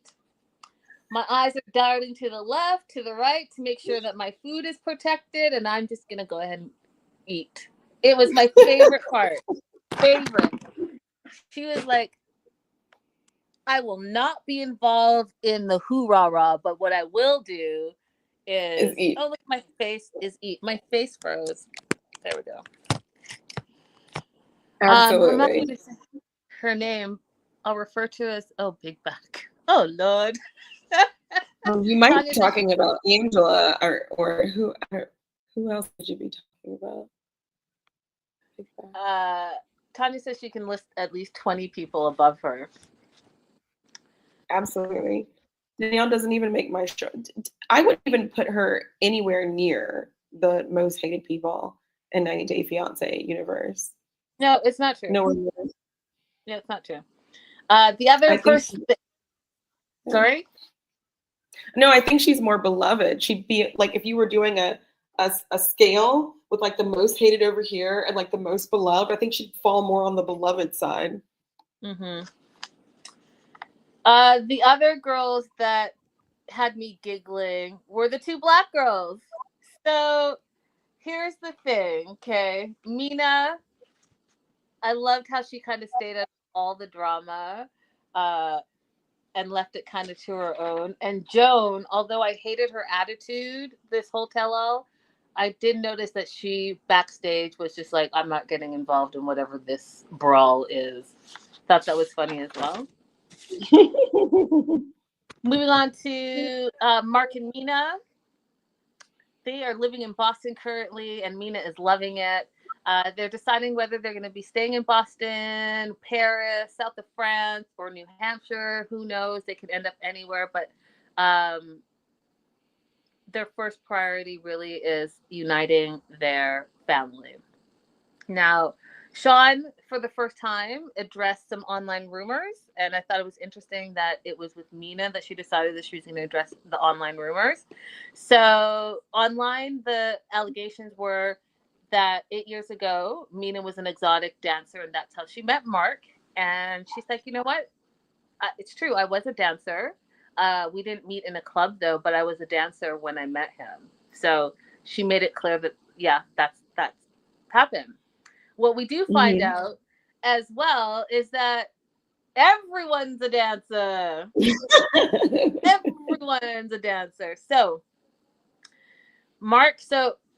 My eyes are darting to the left, to the right to make sure that my food is protected. And I'm just going to go ahead and eat. It was my favorite part. Favorite. She was like, I will not be involved in the hoorah, but what I will do is, eat. oh, look, my face is eat. My face froze. There we go. I'm not Absolutely. going to say her name. I'll refer to as, oh, Big Back. Oh, Lord. You might Tanya be says, talking about Angela or who else would you be talking about? Tanya says she can list at least 20 people above her. Absolutely. Danielle doesn't even make my show. I wouldn't even put her anywhere near the most hated people in 90 Day Fiance universe. No, it's not true. Nowhere near. No, it's not true. The other person. Sorry? No, I think she's more beloved. She'd be like if you were doing a scale with like the most hated over here and like the most beloved, I think she'd fall more on the beloved side. Mm-hmm. The other girls that had me giggling were the 2 black girls. So here's the thing, okay? Mina, I loved how she kind of stayed out of all the drama and left it kind of to her own. And Joan, although I hated her attitude this whole tell-all, I did notice that she backstage was just like, I'm not getting involved in whatever this brawl is. Thought that was funny as well. Moving on to Mark and Mina. They are living in Boston currently, and Mina is loving it. They're deciding whether they're going to be staying in Boston, Paris, south of France, or New Hampshire. Who knows? They could end up anywhere, but their first priority really is uniting their family. Now, Sean, for the first time, addressed some online rumors, and I thought it was interesting that it was with Mina that she decided that she was going to address the online rumors. So, online, the allegations were that 8 years ago, Mina was an exotic dancer, and that's how she met Mark. And she's like, you know what? It's true. I was a dancer. We didn't meet in a club though, but I was a dancer when I met him. So she made it clear that yeah, that's happened. What we do find out as well is that everyone's a dancer. Everyone's a dancer. So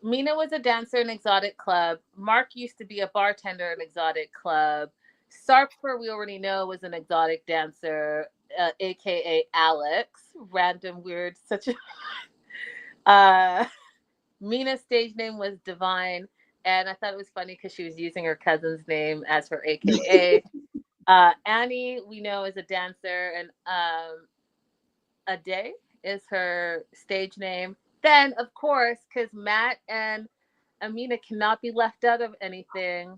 Mina was a dancer in Exotic Club. Mark used to be a bartender in Exotic Club. Sarper, we already know, was an exotic dancer, aka Alex. Random, weird, such a. Mina's stage name was Divine, and I thought it was funny because she was using her cousin's name as her AKA. Annie, we know, is a dancer, and Ade is her stage name. Then, of course, because Matt and Amina cannot be left out of anything,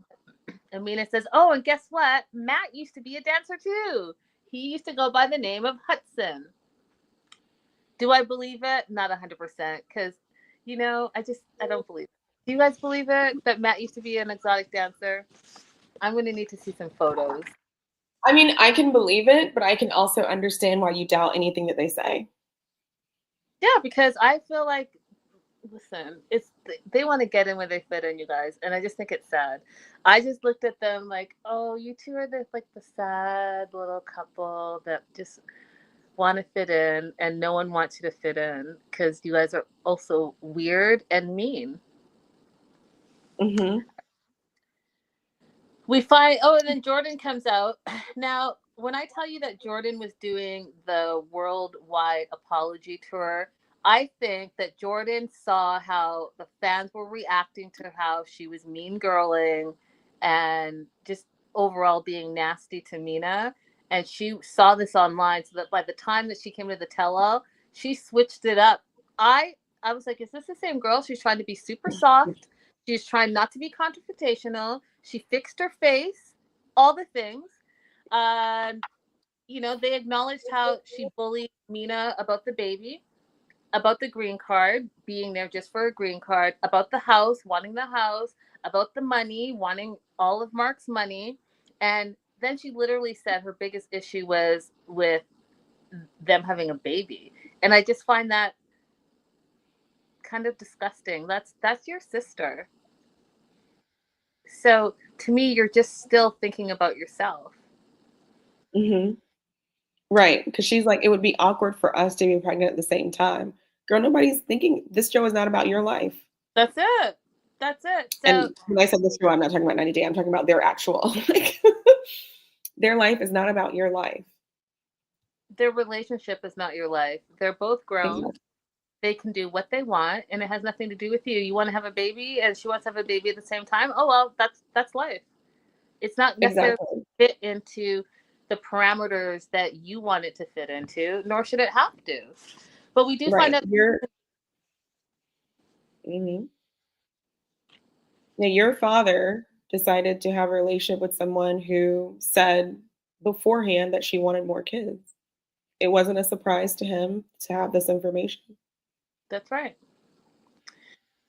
Amina says, "Oh, and guess what? Matt used to be a dancer too. He used to go by the name of Hudson." Do I believe it? Not 100%, because, I don't believe it. Do you guys believe it that Matt used to be an exotic dancer? I'm going to need to see some photos. I mean, I can believe it, but I can also understand why you doubt anything that they say. Yeah, because I feel like, listen, they want to get in where they fit in, you guys, and I just think it's sad. I just looked at them like, oh, you two are the sad little couple that just want to fit in, and no one wants you to fit in because you guys are also weird and mean. Mm-hmm. We find, oh, and then Jordan comes out. Now, when I tell you that Jordan was doing the worldwide apology tour, I think that Jordan saw how the fans were reacting to how she was mean girling and just overall being nasty to Mina. And she saw this online, so that by the time that she came to the tell-all, she switched it up. I was like, is this the same girl? She's trying to be super soft. She's trying not to be confrontational. She fixed her face, all the things. Um, they acknowledged how she bullied Mina about the baby, about the green card, being there just for a green card, about the house, wanting the house, about the money, wanting all of Mark's money. And then she literally said her biggest issue was with them having a baby. And I just find that kind of disgusting. That's your sister. So to me, you're just still thinking about yourself. Mm-hmm. Right. Because she's like, it would be awkward for us to be pregnant at the same time. Girl, nobody's thinking this show is not about your life. That's it. That's it. So And when I said this show, I'm not talking about 90 Day. I'm talking about their actual, like, their life is not about your life. their relationship is not your life. They're both grown. Exactly. They can do what they want, and it has nothing to do with you. You want to have a baby, and she wants to have a baby at the same time. Oh well, that's life. It's not necessarily Exactly. fit into the parameters that you want it to fit into, nor should it have to. But we do find Right. out. Mm-hmm. Now, your father decided to have a relationship with someone who said beforehand that she wanted more kids. It wasn't a surprise to him to have this information. That's right.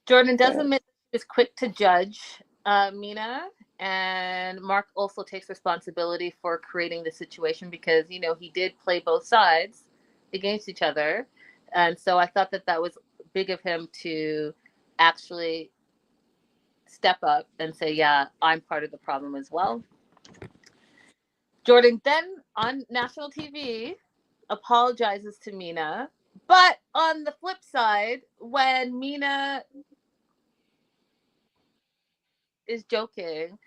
Jordan does So, admit he was quick to judge Mina, and Mark also takes responsibility for creating the situation because he did play both sides against each other, and so I thought that was big of him to actually step up and say, "Yeah, I'm part of the problem as well." Jordan then on national TV apologizes to Mina, but on the flip side, when Mina is joking.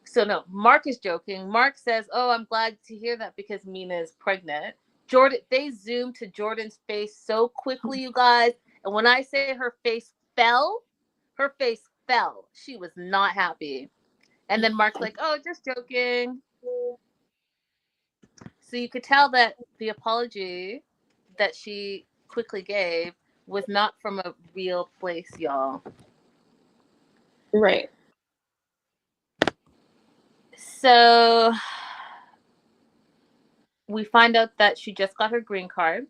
So no, Mark is joking. Mark says, "Oh, I'm glad to hear that because Mina is pregnant." Jordan, they zoom to Jordan's face so quickly, you guys. And when I say her face fell, her face fell. She was not happy. And then Mark's like, "Oh, just joking." So you could tell that the apology that she quickly gave was not from a real place, y'all. right. So we find out that she just got her green card,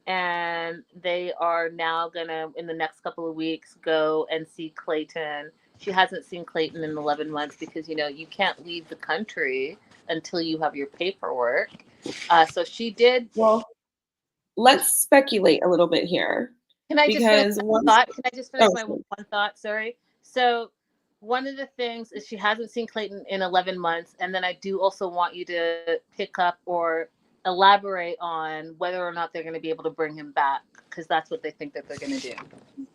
and they are now gonna in the next couple of weeks go and see Clayton. She hasn't seen Clayton in 11 months because you can't leave the country until you have your paperwork. So she did. Well, let's speculate a little bit here Can I just finish because my once, thought? Can I just finish oh, my one thought? Sorry. So one of the things is she hasn't seen Clayton in 11 months, and then I do also want you to pick up or elaborate on whether or not they're going to be able to bring him back, because that's what they think that they're going to do.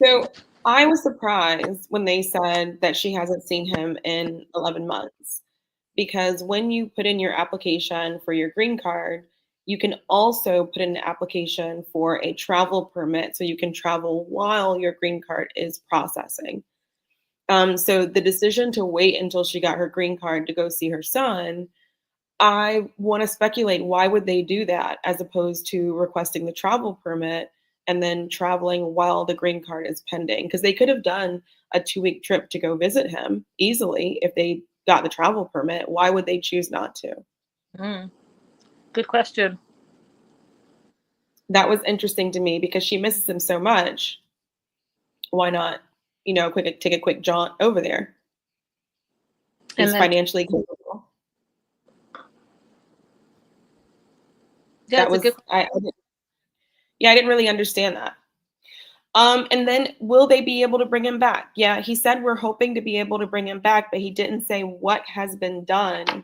so I was surprised when they said that she hasn't seen him in 11 months because when you put in your application for your green card, you can also put in an application for a travel permit so you can travel while your green card is processing. So the decision to wait until she got her green card to go see her son, I want to speculate why would they do that as opposed to requesting the travel permit and then traveling while the green card is pending? Because they could have done a 2 week trip to go visit him easily if they got the travel permit. Why would they choose not to? Mm, good question. That was interesting to me because she misses him so much. Why not, quick take a quick jaunt over there? And He's then, financially capable. yeah, That it's a good. was yeah, I didn't really understand that. And then will they be able to bring him back? Yeah, he said we're hoping to be able to bring him back, but he didn't say what has been done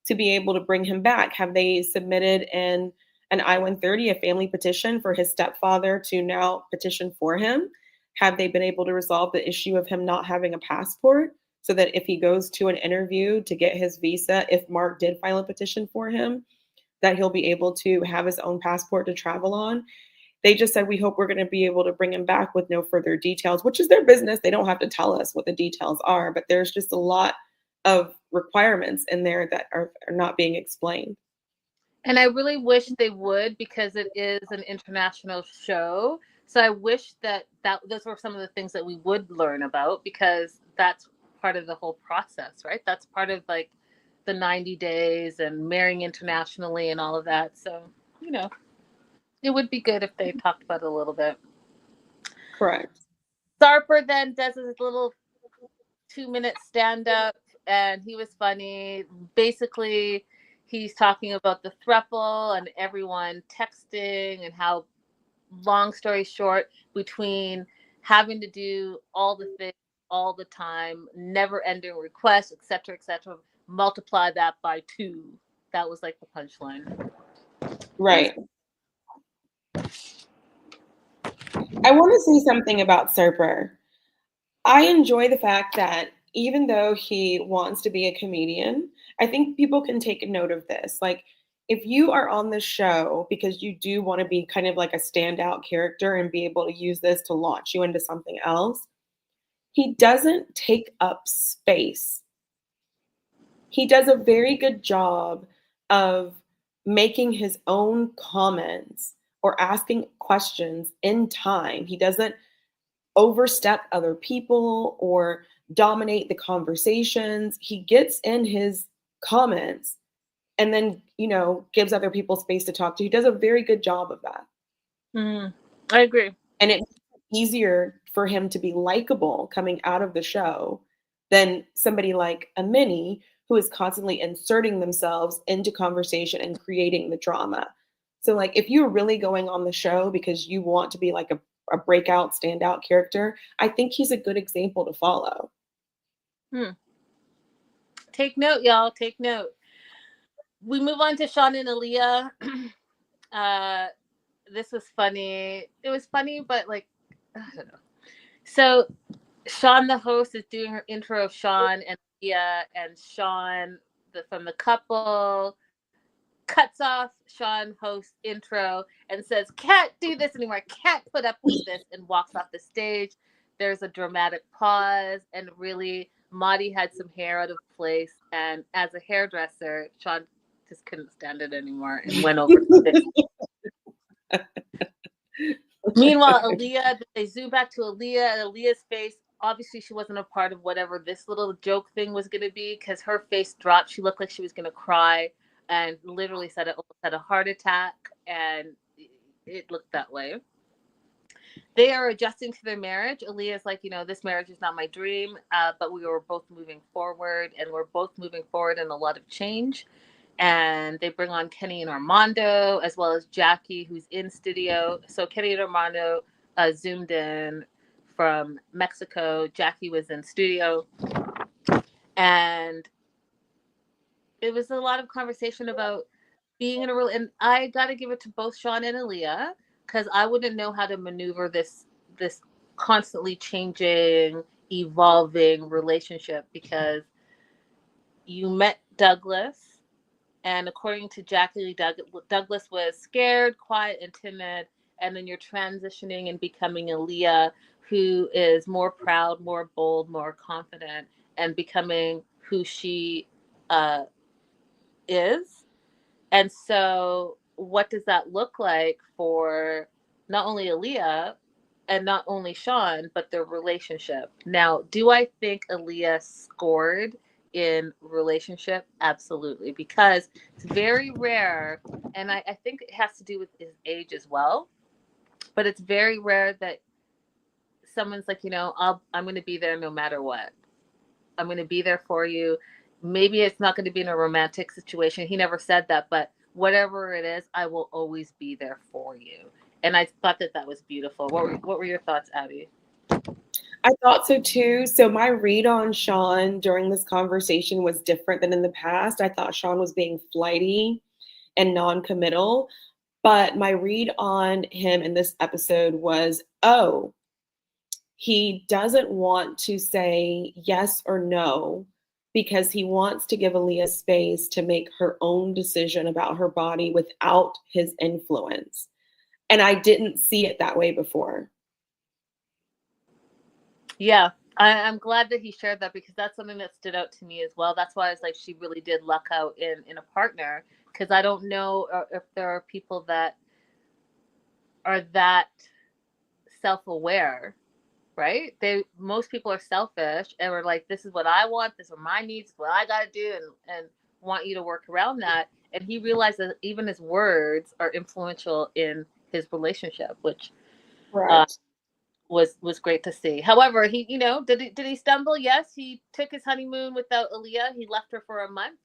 to be able to bring him back. Have they submitted an I-130, a family petition for his stepfather to now petition for him? Have they been able to resolve the issue of him not having a passport so that if he goes to an interview to get his visa, if Mark did file a petition for him, that he'll be able to have his own passport to travel on? They just said, we hope we're going to be able to bring him back with no further details, which is their business. They don't have to tell us what the details are, but there's just a lot of requirements in there that are not being explained. And I really wish they would because it is an international show. So I wish that those were some of the things that we would learn about because that's part of the whole process, right? That's part of like the 90 days and marrying internationally and all of that. So, you know, it would be good if they talked about it a little bit. Correct. Sarper then does his little 2 minute stand up, and he was funny. Basically, he's talking about the thruple and everyone texting and how, long story short, between having to do all the things all the time, never ending requests, etc., multiply that by two. That was like the punchline. It was. Right. I want to say something about Serper. I enjoy the fact that even though he wants to be a comedian, I think people can take note of this. Like, if you are on the show because you do want to be kind of like a standout character and be able to use this to launch you into something else, he doesn't take up space. He does a very good job of making his own comments or asking questions in time. He doesn't overstep other people or dominate the conversations. He gets in his comments and then, gives other people space to talk to. He does a very good job of that. Mm, I agree. And it's easier for him to be likable coming out of the show than somebody like a Minnie who is constantly inserting themselves into conversation and creating the drama. So, like, if you're really going on the show because you want to be like a breakout, standout character, I think he's a good example to follow. Hmm. Take note, y'all. Take note. We move on to Sean and Aaliyah. uh, this was funny. It was funny, but like, I don't know. So Sean, the host, is doing her intro of Sean and Leah, and Sean, from the couple, cuts off Sean host's intro and says, "Can't do this anymore. Can't put up with this," and walks off the stage. There's a dramatic pause, and really, Maudie had some hair out of place, and as a hairdresser, Sean just couldn't stand it anymore and went over to fix. Meanwhile, Aaliyah, they zoom back to Aaliyah and Aaliyah's face. Obviously, she wasn't a part of whatever this little joke thing was going to be because her face dropped. She looked like she was going to cry and literally said it almost had a heart attack, and it looked that way. They are adjusting to their marriage. Aaliyah's like, this marriage is not my dream, but we were both moving forward, and we're both moving forward in a lot of change. And they bring on Kenny and Armando as well as Jackie, who's in studio. So Kenny and Armando zoomed in from Mexico. Jackie was in studio, and it was a lot of conversation about being in a real. And I got to give it to both Sean and Aaliyah because I wouldn't know how to maneuver this constantly changing, evolving relationship, because you met Douglas, and according to Jackie Lee, Douglas was scared, quiet, and timid, and then you're transitioning and becoming Aaliyah, who is more proud, more bold, more confident, and becoming who she uh, is. And so, what does that look like for not only Aaliyah and not only Sean, but their relationship? Now, do I think Aaliyah scored in relationship? Absolutely, because it's very rare, and I think it has to do with his age as well. But it's very rare that someone's like, I'm going to be there no matter what. I'm going to be there for you. Maybe it's not going to be in a romantic situation. He never said that, but whatever it is, I will always be there for you. And I thought that was beautiful. What were your thoughts, Abby? I thought so too. So my read on Sean during this conversation was different than in the past. I thought Sean was being flighty and non-committal, but my read on him in this episode was, oh, he doesn't want to say yes or no because he wants to give Aaliyah space to make her own decision about her body without his influence. And I didn't see it that way before. Yeah, I'm glad that he shared that, because that's something that stood out to me as well. That's why I was like, she really did luck out in a partner, because I don't know if there are people that are that self-aware, right? Most people are selfish and are like, this is what I want, this are my needs, what I got to do, and want you to work around that. And he realized that even his words are influential in his relationship, which uh, Correct. was great to see. However, he, did he stumble? Yes, he took his honeymoon without Aaliyah. He left her for a month.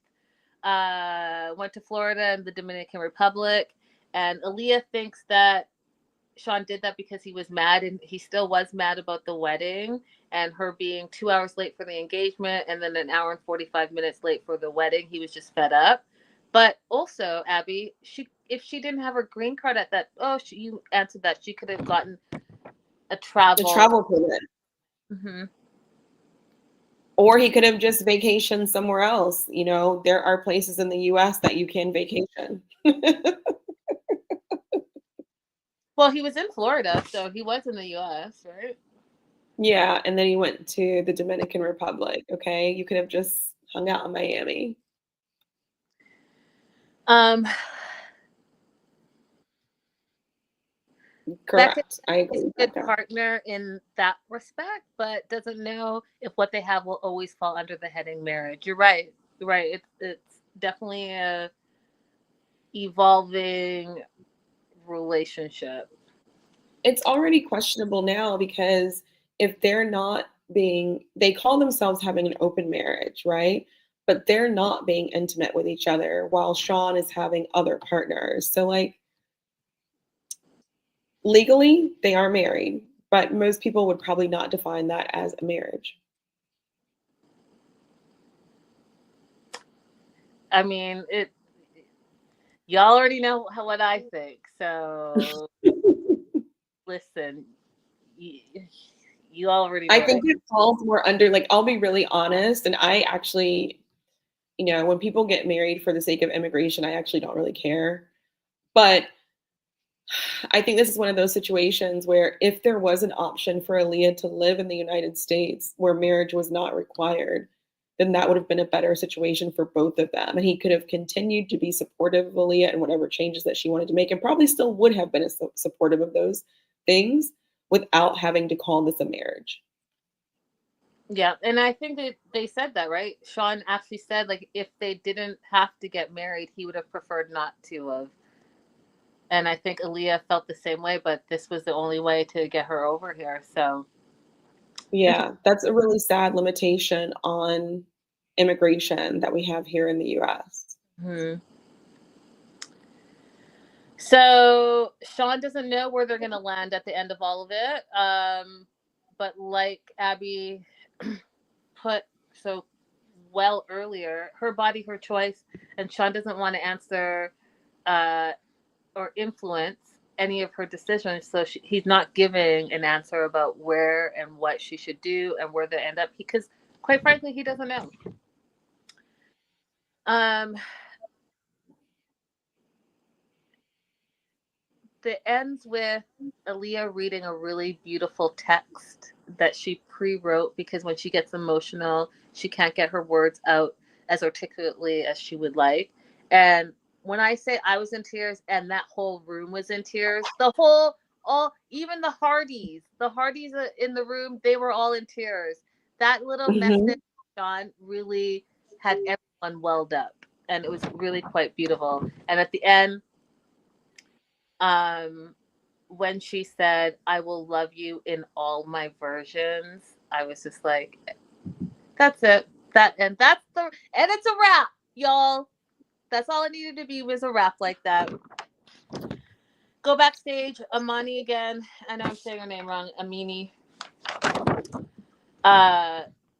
Went to Florida and the Dominican Republic, and Aaliyah thinks that Sean did that because he was mad, and he still was mad about the wedding and her being 2 hours late for the engagement and then an hour and 45 minutes late for the wedding. He was just fed up. But also, Abby, if she didn't have her green card at that, you answered that, she could have gotten a The travel. travel permit. Mm-hmm. Or he could have just vacationed somewhere else. You know, there are places in the US that you can vacation. Well, he was in Florida, so he was in the U.S., right? Yeah, and then he went to the Dominican Republic. Okay, you could have just hung out in Miami. Um, Becca, Correct. I agree he's with a good that. partner in that respect, but doesn't know if what they have will always fall under the heading marriage. You're right. You're right. It's definitely a evolving relationship. It's already questionable now because if they're not being, they call themselves having an open marriage, right? But they're not being intimate with each other while Sean is having other partners. So, like, legally, they are married, but most people would probably not define that as a marriage. I mean, it. Y'all already know what I think. So listen, you, you already I know what I. think it falls more under, like, I'll be really honest, and I actually, when people get married for the sake of immigration, I actually don't really care. But I think this is one of those situations where if there was an option for Aaliyah to live in the United States where marriage was not required, then that would have been a better situation for both of them. And he could have continued to be supportive of Aaliyah and whatever changes that she wanted to make, and probably still would have been supportive of those things without having to call this a marriage. Yeah, and I think that they said that, right? Sean actually said, like, if they didn't have to get married, he would have preferred not to have. And I think Aaliyah felt the same way, but this was the only way to get her over here. So, Yeah, that's a really sad limitation on immigration that we have here in the US. hmm. So Sean doesn't know where they're going to land at the end of all of it. But like Abby put so well earlier, her body, her choice, and Sean doesn't want to answer uh, or influence any of her decisions. So he's not giving an answer about where and what she should do and where they end up, because quite frankly, he doesn't know. Um, it ends with Aaliyah reading a really beautiful text that she pre-wrote, because when she gets emotional, she can't get her words out as articulately as she would like. And when I say I was in tears and that whole room was in tears, even the Hardys in the room, they were all in tears. That little message, John, really had everyone welled up, and it was really quite beautiful. And at the end, um, when she said, "I will love you in all my versions," I was just like, "That's it. And it's a wrap, y'all. That's all it needed to be, was a wrap like that." Go backstage, Amani again. I know I'm saying her name wrong. Amini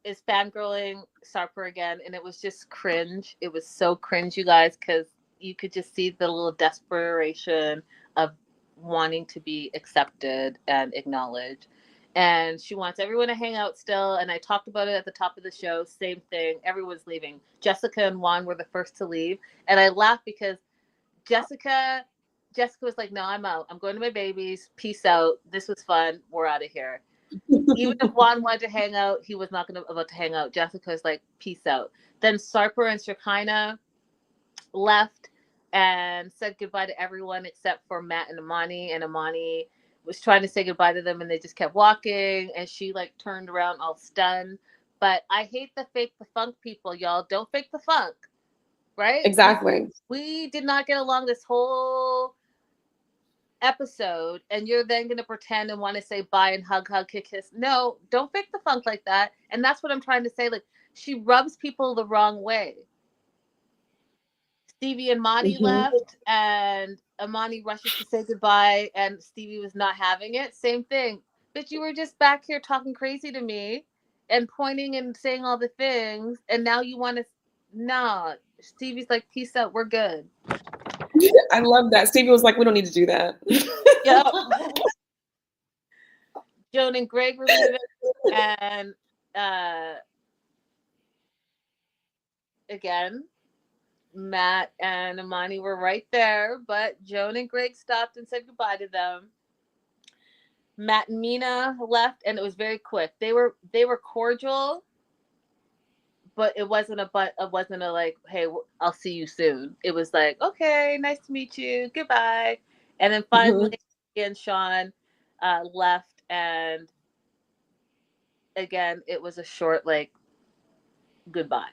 is fangirling Sarper again, and it was just cringe. It was so cringe, you guys, because you could just see the little desperation of wanting to be accepted and acknowledged. And she wants everyone to hang out still. And I talked about it at the top of the show. Same thing. Everyone's leaving. Jessica and Juan were the first to leave. And I laughed because Jessica Jessica was like, "No, I'm out. I'm going to my babies. Peace out. This was fun. We're out of here." Even if Juan wanted to hang out, he was not about to hang out. Jessica's like, "Peace out." Then Sarper and Shekinah left and said goodbye to everyone except for Matt and Amani. And Amani was trying to say goodbye to them, and they just kept walking. And she like turned around all stunned. But I hate the fake the funk people, y'all. Don't fake the funk, right? Exactly. We did not get along this whole episode, and you're then going to pretend and want to say bye and hug, hug, kiss, kiss. No, don't fake the funk like that. And that's what I'm trying to say. Like, she rubs people the wrong way. Stevie and Madi left, and Amani rushes to say goodbye, and Stevie was not having it. Same thing. But you were just back here talking crazy to me and pointing and saying all the things, and now you want to. Nah. Stevie's like, "Peace out. We're good." I love that. Stevie was like, "We don't need to do that." Yep. Joan and Greg were leaving, and again, Matt and Amani were right there, but Joan and Greg stopped and said goodbye to them. Matt and Mina left, and it was very quick. They were cordial, but it wasn't a like, "Hey, I'll see you soon." It was like, "Okay, nice to meet you, goodbye." And then finally, and Sean left, and again, it was a short like goodbye.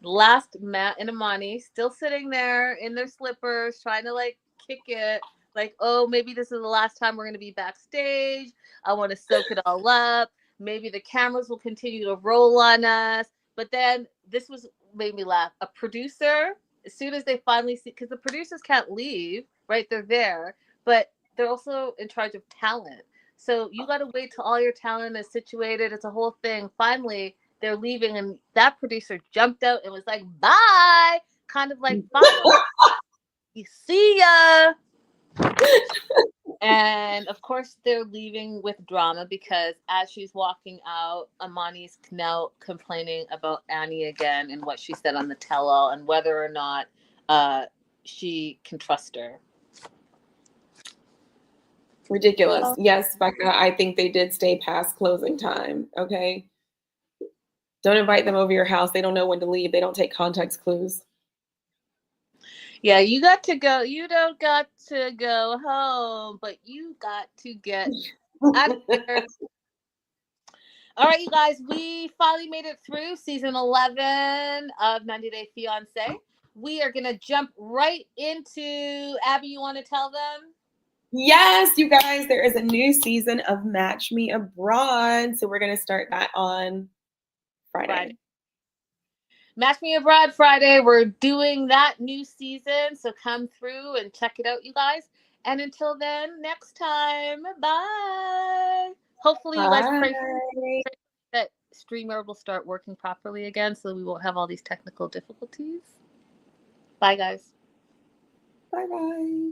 Last, Matt and Amani still sitting there in their slippers, trying to like kick it. Like, "Oh, maybe this is the last time we're going to be backstage. I want to soak it all up. Maybe the cameras will continue to roll on us." But then this was made me laugh. A producer, as soon as they finally see, because the producers can't leave, right? They're there, but they're also in charge of talent. So you got to wait till all your talent is situated. It's a whole thing. Finally, they're leaving, and that producer jumped out and was like, "Bye," kind of like, "Bye, you see ya." And of course they're leaving with drama, because as she's walking out, Amani's now complaining about Annie again and what she said on the tell-all, and whether or not she can trust her. Ridiculous. Yes, Becca, I think they did stay past closing time. Okay. Don't invite them over your house. They don't know when to leave. They don't take context clues. Yeah, you got to go. You don't got to go home, but you got to get out of here. All right, you guys, we finally made it through season 11 of 90 Day Fiance. We are going to jump right into, Abby, you want to tell them? Yes, you guys, there is a new season of Match Me Abroad. So we're going to start that on Friday. Match Me Abroad Friday. We're doing that new season. So come through and check it out, you guys. And until then, next time, bye. Hopefully, you guys pray that StreamYard will start working properly again, so we won't have all these technical difficulties. Bye, guys. Bye-bye.